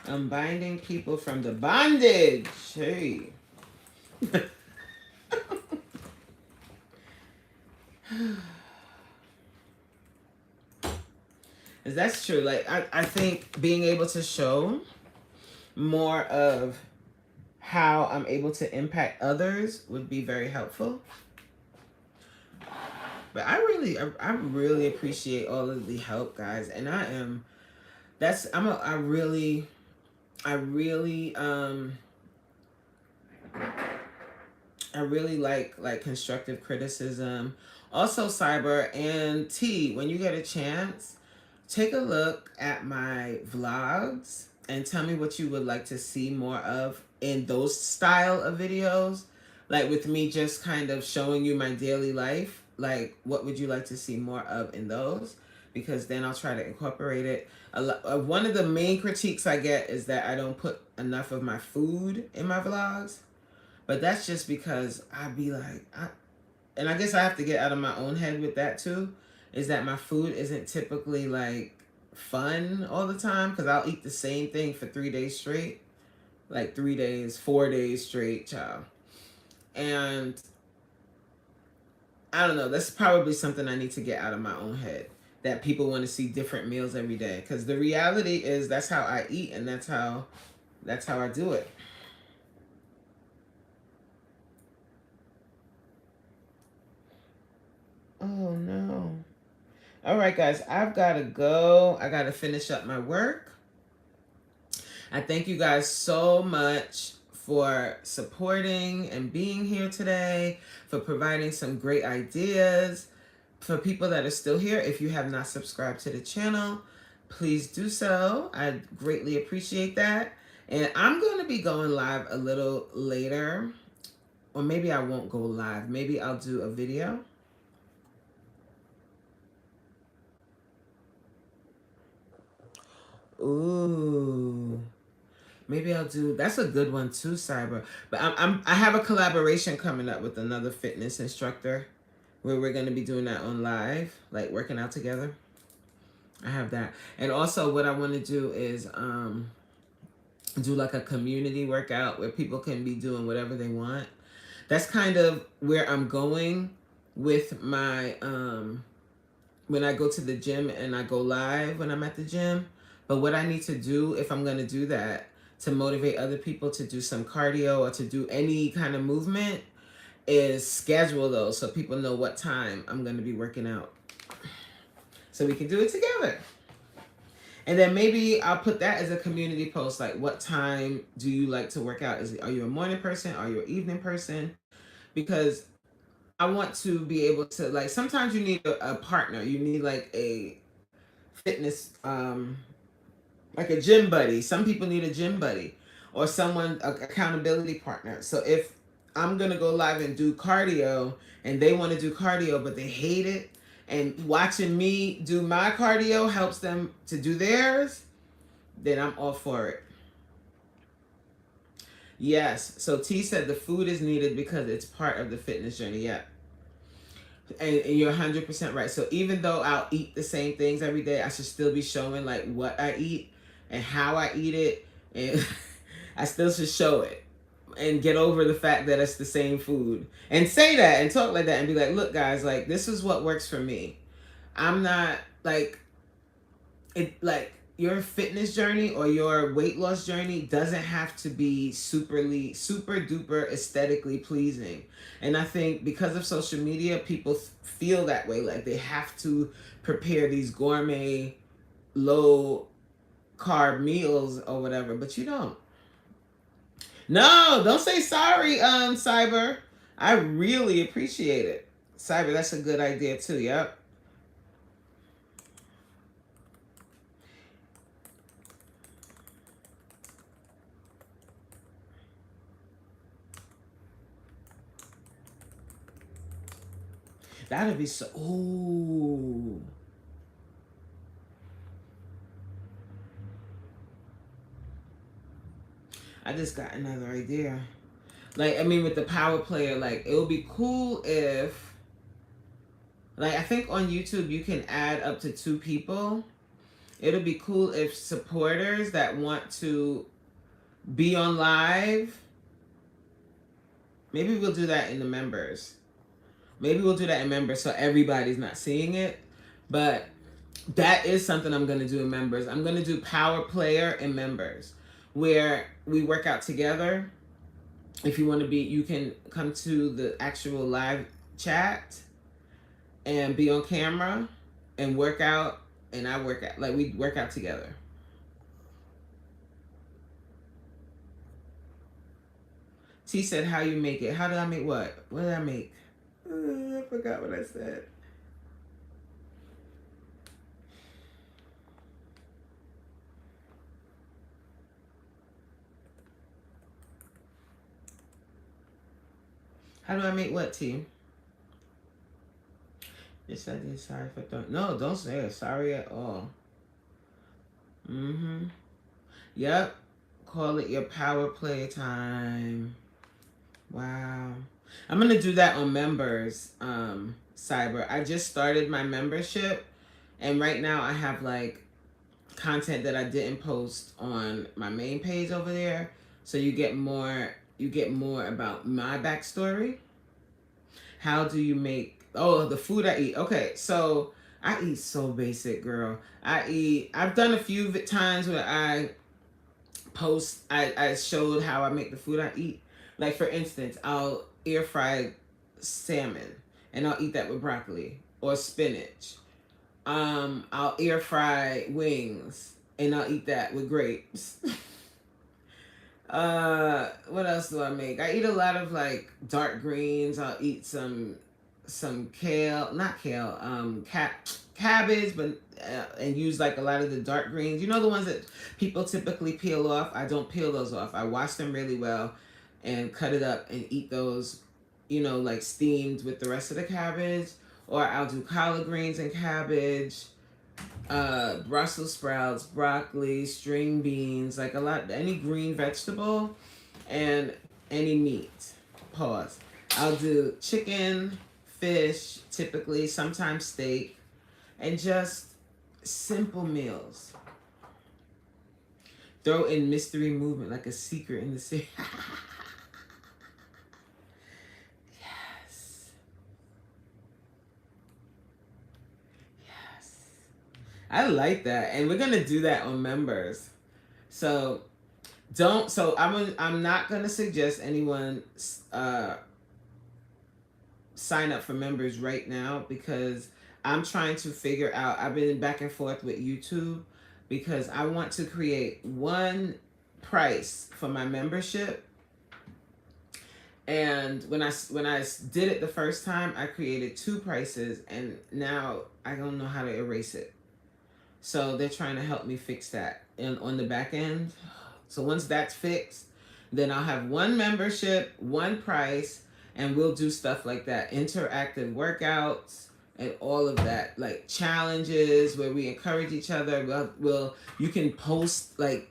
Speaker 1: Unbinding people from the bondage. Hey. That's true. Like I think being able to show more of how I'm able to impact others would be very helpful. But I really appreciate all of the help, guys. And I really I really like constructive criticism. Also, Cyber and T, when you get a chance, take a look at my vlogs and tell me what you would like to see more of in those style of videos. Like with me just kind of showing you my daily life. Like what would you like to see more of in those? Because then I'll try to incorporate it. One of the main critiques I get is that I don't put enough of my food in my vlogs. But that's just because I'd be like, and I guess I have to get out of my own head with that too, is that my food isn't typically like fun all the time, because I'll eat the same thing for 3 days straight. Like 3 days, 4 days straight, child. And I don't know, that's probably something I need to get out of my own head. That people want to see different meals every day. Because the reality is that's how I eat, and that's how I do it. Oh no. All right, guys, I've got to go. I got to finish up my work. I thank you guys so much for supporting and being here today, for providing some great ideas. For people that are still here, if you have not subscribed to the channel, please do so. I greatly appreciate that. And I'm going to be going live a little later, or maybe I won't go live. Maybe I'll do a video. Ooh. Maybe I'll do. That's a good one too, Cyber. But I have a collaboration coming up with another fitness instructor, where we're going to be doing that on live, like working out together. I have that, and also what I want to do is do like a community workout where people can be doing whatever they want. That's kind of where I'm going with my when I go to the gym and I go live when I'm at the gym. But what I need to do if I'm going to do that, to motivate other people to do some cardio or to do any kind of movement, is schedule those so people know what time I'm going to be working out, so we can do it together. And then maybe I'll put that as a community post, like what time do you like to work out? Are you a morning person? Are you an evening person? Because I want to be able to, like, sometimes you need a partner. You need like a fitness like a gym buddy. Some people need a gym buddy or someone, accountability partner. So if I'm going to go live and do cardio and they want to do cardio but they hate it, and watching me do my cardio helps them to do theirs, then I'm all for it. Yes. So T said the food is needed because it's part of the fitness journey. Yeah. And you're 100% right. So even though I'll eat the same things every day, I should still be showing like what I eat and how I eat it, and I still should show it and get over the fact that it's the same food, and say that and talk like that and be like, look guys, like this is what works for me. I'm not like it, like your fitness journey or your weight loss journey doesn't have to be super duper aesthetically pleasing. And I think because of social media, people feel that way, like they have to prepare these gourmet low carb meals or whatever, but you don't. No, don't say sorry, Cyber. I really appreciate it. Cyber, that's a good idea too. Yep. That'd be so. Ooh. I just got another idea. Like, I mean, with the power player, like, it would be cool if, like, I think on YouTube you can add up to 2 people. It'll be cool if supporters that want to be on live, maybe we'll do that in the members. Maybe we'll do that in members so everybody's not seeing it. But that is something I'm going to do in members. I'm going to do power player in members where we work out together. If you want to be, you can come to the actual live chat and be on camera and work out, and I work out, like we work out together. T said, how you make it? How did I make what? What did I make? I forgot what I said. How do I make what, T? Yes, I did. Sorry for throwing. No, don't say it. Sorry at all. Mm-hmm. Yep. Call it your power play time. Wow. I'm going to do that on members, Cyber. I just started my membership, and right now I have like content that I didn't post on my main page over there. So you get more about my backstory. How do you make the food I eat? Okay, so I eat so basic, girl. I've done a few times where I showed how I make the food I eat. Like, for instance, I'll air fry salmon and I'll eat that with broccoli or spinach. I'll air fry wings and I'll eat that with grapes. What else do I make? I eat a lot of like dark greens. I'll eat some kale, not kale, cabbage, but and use like a lot of the dark greens. You know, the ones that people typically peel off. I don't peel those off. I wash them really well and cut it up and eat those, you know, like steamed with the rest of the cabbage. Or I'll do collard greens and cabbage, Brussels sprouts, broccoli, string beans, like a lot, any green vegetable, and any meat. Pause. I'll do chicken, fish, typically, sometimes steak, and just simple meals. Throw in mystery movement like a secret in the city. I like that, and we're gonna do that on members. So I'm not gonna suggest anyone sign up for members right now because I'm trying to figure out. I've been back and forth with YouTube because I want to create one price for my membership. And when I did it the first time, I created 2 prices, and now I don't know how to erase it. So they're trying to help me fix that on the back end. So once that's fixed, then I'll have one membership, one price, and we'll do stuff like that. Interactive workouts and all of that. Like challenges where we encourage each other. You can post like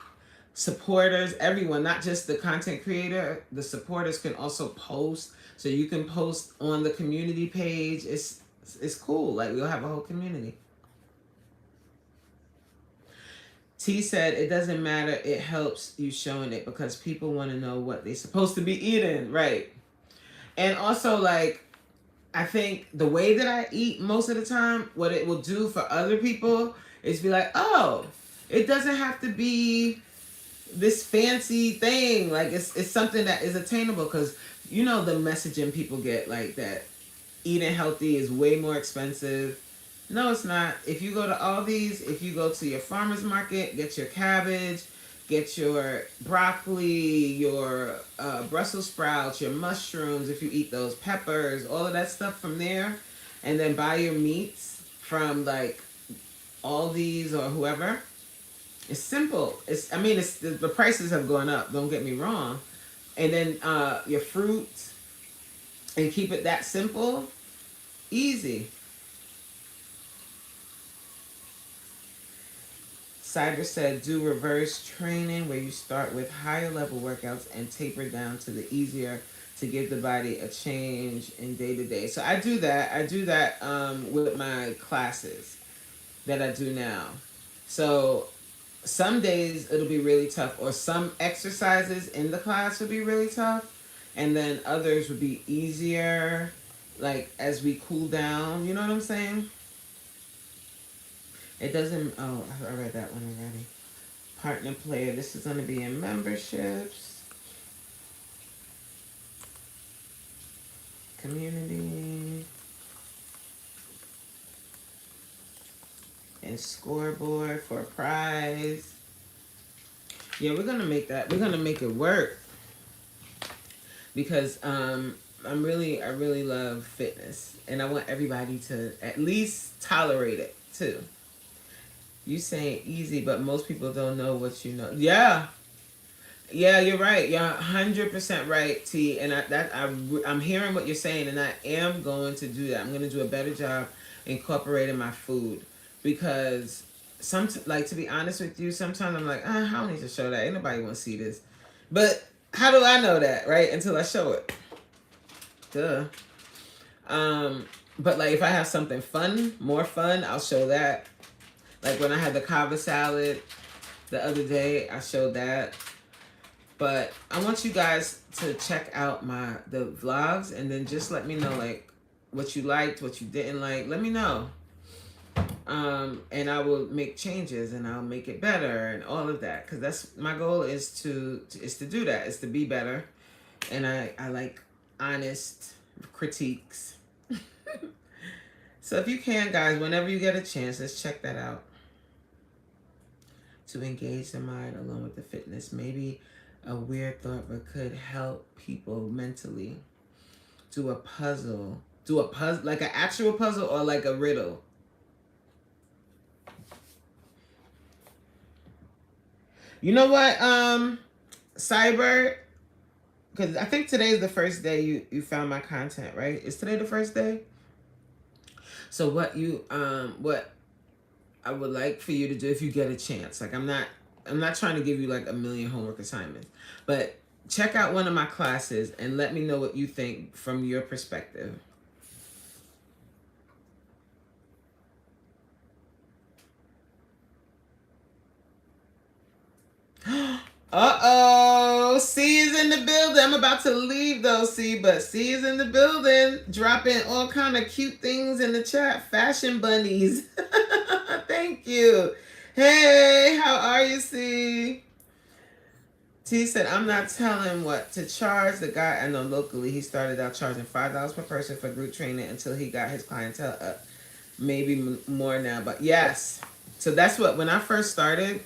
Speaker 1: supporters, everyone, not just the content creator. The supporters can also post. So you can post on the community page. It's cool. Like we'll have a whole community. T said, it doesn't matter. It helps you showing it because people want to know what they're supposed to be eating. Right. And also, like, I think the way that I eat most of the time, what it will do for other people is be like, oh, it doesn't have to be this fancy thing. Like, it's something that is attainable because, you know, the messaging people get like that eating healthy is way more expensive. No, it's not. If you go to Aldi's, if you go to your farmer's market, get your cabbage, get your broccoli, your Brussels sprouts, your mushrooms, if you eat those, peppers, all of that stuff from there, and then buy your meats from like Aldi's or whoever. It's simple. The prices have gone up, don't get me wrong. And then your fruit, and keep it that simple, easy. Cyber said, do reverse training where you start with higher level workouts and taper down to the easier to give the body a change in day to day. So I do that. I do that with my classes that I do now. So some days it'll be really tough, or some exercises in the class will be really tough, and then others would be easier, like as we cool down. You know what I'm saying? It doesn't. Oh, I read that one already. Partner player. This is going to be in memberships, community, and scoreboard for a prize. Yeah, we're gonna make that. We're gonna make it work because I really love fitness, and I want everybody to at least tolerate it too. You saying easy, but most people don't know what you know. Yeah, yeah, you're right. You're 100% right, T. And I'm hearing what you're saying, and I am going to do that. I'm going to do a better job incorporating my food because like, to be honest with you, sometimes I'm like, I don't need to show that. Ain't nobody want to see this. But how do I know that, right? Until I show it. Duh. But like if I have something fun, more fun, I'll show that. Like when I had the kava salad the other day, I showed that. But I want you guys to check out the vlogs and then just let me know like what you liked, what you didn't like. Let me know. And I will make changes and I'll make it better and all of that. Cause that's my goal is to do that. Is to be better. And I like honest critiques. So if you can, guys, whenever you get a chance, let's check that out. To engage the mind along with the fitness. Maybe a weird thought, but could help people mentally. Do a puzzle, like an actual puzzle or like a riddle. You know what, Cyber? Because I think today is the first day you found my content, right? Is today the first day? So what I would like for you to do if you get a chance, like I'm not trying to give you like a million homework assignments, but check out one of my classes and let me know what you think from your perspective. Uh-oh, C is in the building. I'm about to leave though, C, but C is in the building, dropping all kind of cute things in the chat. Fashion bunnies. Thank you. Hey, how are you, C? T said, I'm not telling what to charge. The guy I know locally, he started out charging $5 per person for group training until he got his clientele up. Maybe more now, but yes. So that's what, when I first started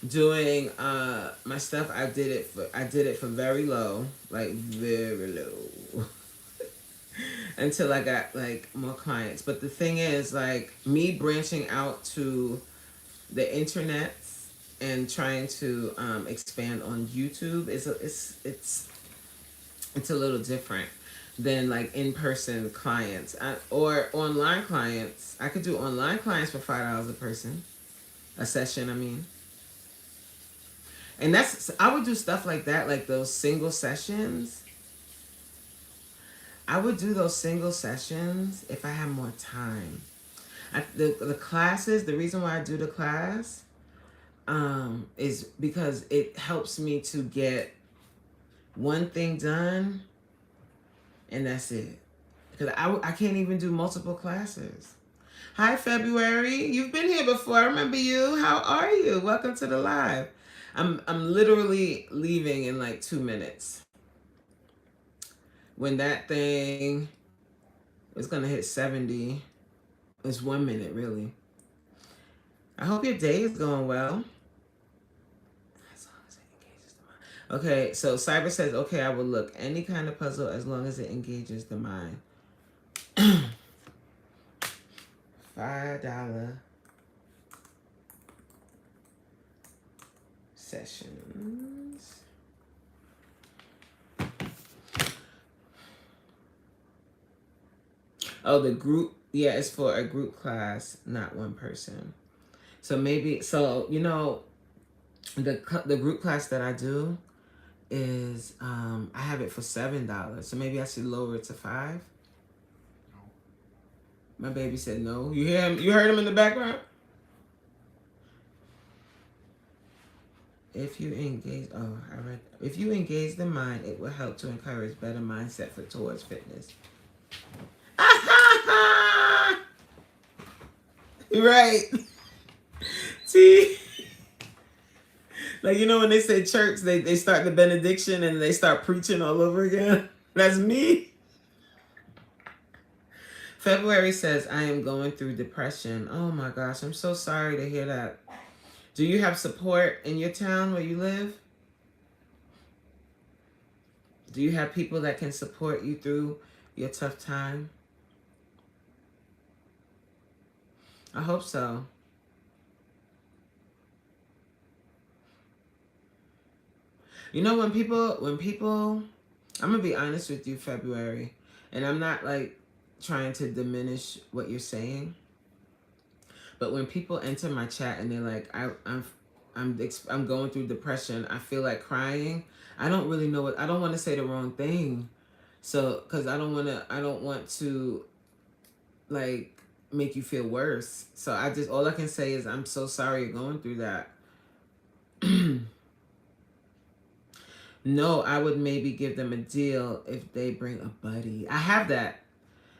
Speaker 1: doing my stuff, I did it for very low, like very low. Until I got like more clients. But the thing is, like me branching out to the internet and trying to expand on YouTube it's a little different than like in-person clients or online clients. I could do online clients for $5 a person, a session. I mean, and I would do stuff like that, like those single sessions. I would do those single sessions if I had more time. The classes, the reason why I do the class is because it helps me to get one thing done and that's it. Because I can't even do multiple classes. Hi, February. You've been here before. I remember you. How are you? Welcome to the live. I'm literally leaving in like 2 minutes. When that thing is going to hit 70, it's 1 minute, really. I hope your day is going well. As long as it engages the mind. Okay, so Cyber says, okay, I will look. Any kind of puzzle as long as it engages the mind. $5 sessions. Oh, the group. Yeah, it's for a group class, not one person. So maybe, so, you know, the group class that I do is, I have it for $7. So maybe I should lower it to $5. My baby said no. You hear him? You heard him in the background? If you engage, if you engage the mind, it will help to encourage better mindset for towards fitness. Right. See, like, you know, when they say church, they start the benediction and they start preaching all over again. That's me. February says, I am going through depression. Oh my gosh, I'm so sorry to hear that. Do you have support in your town where you live? Do you have people that can support you through your tough time? I hope so. You know, when people, I'm going to be honest with you, February, and I'm not like trying to diminish what you're saying, but when people enter my chat and they're like, I'm going through depression, I feel like crying, I don't really know what, I don't want to say the wrong thing. So, cause I don't want to like make you feel worse. So all I can say is, I'm so sorry you're going through that. No, I would maybe give them a deal if they bring a buddy. I have that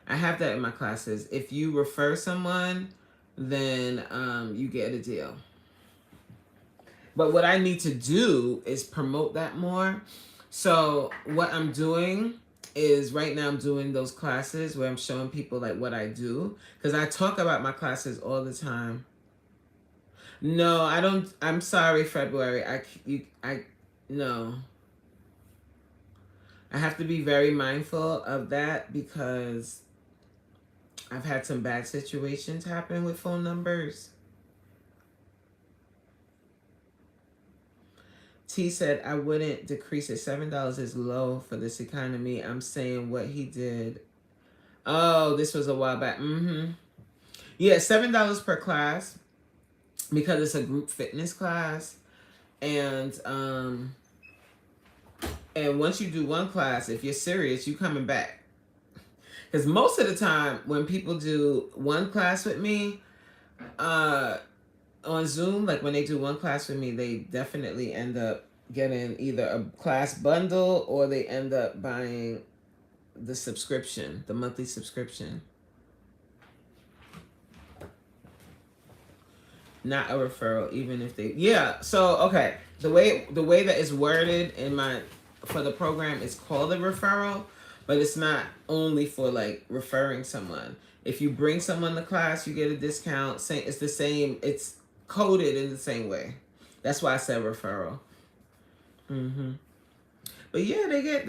Speaker 1: in my classes. If you refer someone, then you get a deal. But what I need to do is promote that more. So what I'm doing is, right now I'm doing those classes where I'm showing people like what I do, because I talk about my classes all the time. No, I don't. I'm sorry, February. No. I have to be very mindful of that because I've had some bad situations happen with phone numbers. T said, I wouldn't decrease it. $7 is low for this economy. I'm saying what he did. Oh, this was a while back. Yeah, $7 per class because it's a group fitness class. And once you do one class, if you're serious, you coming back. Because most of the time when people do one class with me, on Zoom, like when they do one class with me, they definitely end up getting either a class bundle or they end up buying the subscription, the monthly subscription. Not a referral, even if they, yeah. So, okay. The way that it's worded for the program, it's called a referral, but it's not only for like referring someone. If you bring someone to class, you get a discount. It's the same. It's coded in the same way. That's why I said referral. But yeah, they get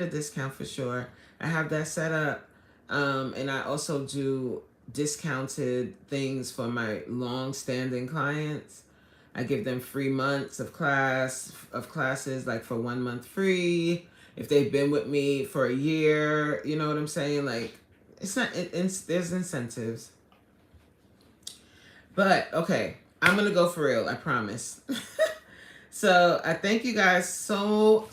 Speaker 1: a discount for sure. I have that set up, and I also do discounted things for my long-standing clients. I give them free months of classes, like for 1 month free. If they've been with me for a year, you know what I'm saying? Like, there's incentives. But okay, I'm gonna go for real, I promise. So I thank you guys so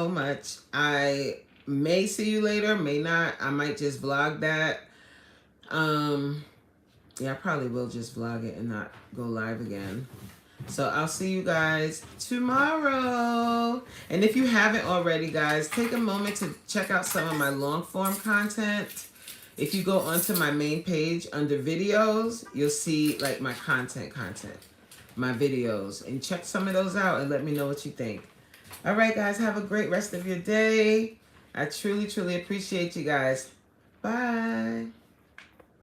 Speaker 1: much. I may see you later, may not. I might just vlog that. Yeah, I probably will just vlog it and not go live again. So I'll see you guys tomorrow. And if you haven't already, guys, take a moment to check out some of my long form content. If you go onto my main page under videos, you'll see like my content, my videos, and check some of those out and let me know what you think. All right, guys, have a great rest of your day. I truly appreciate you guys. Bye.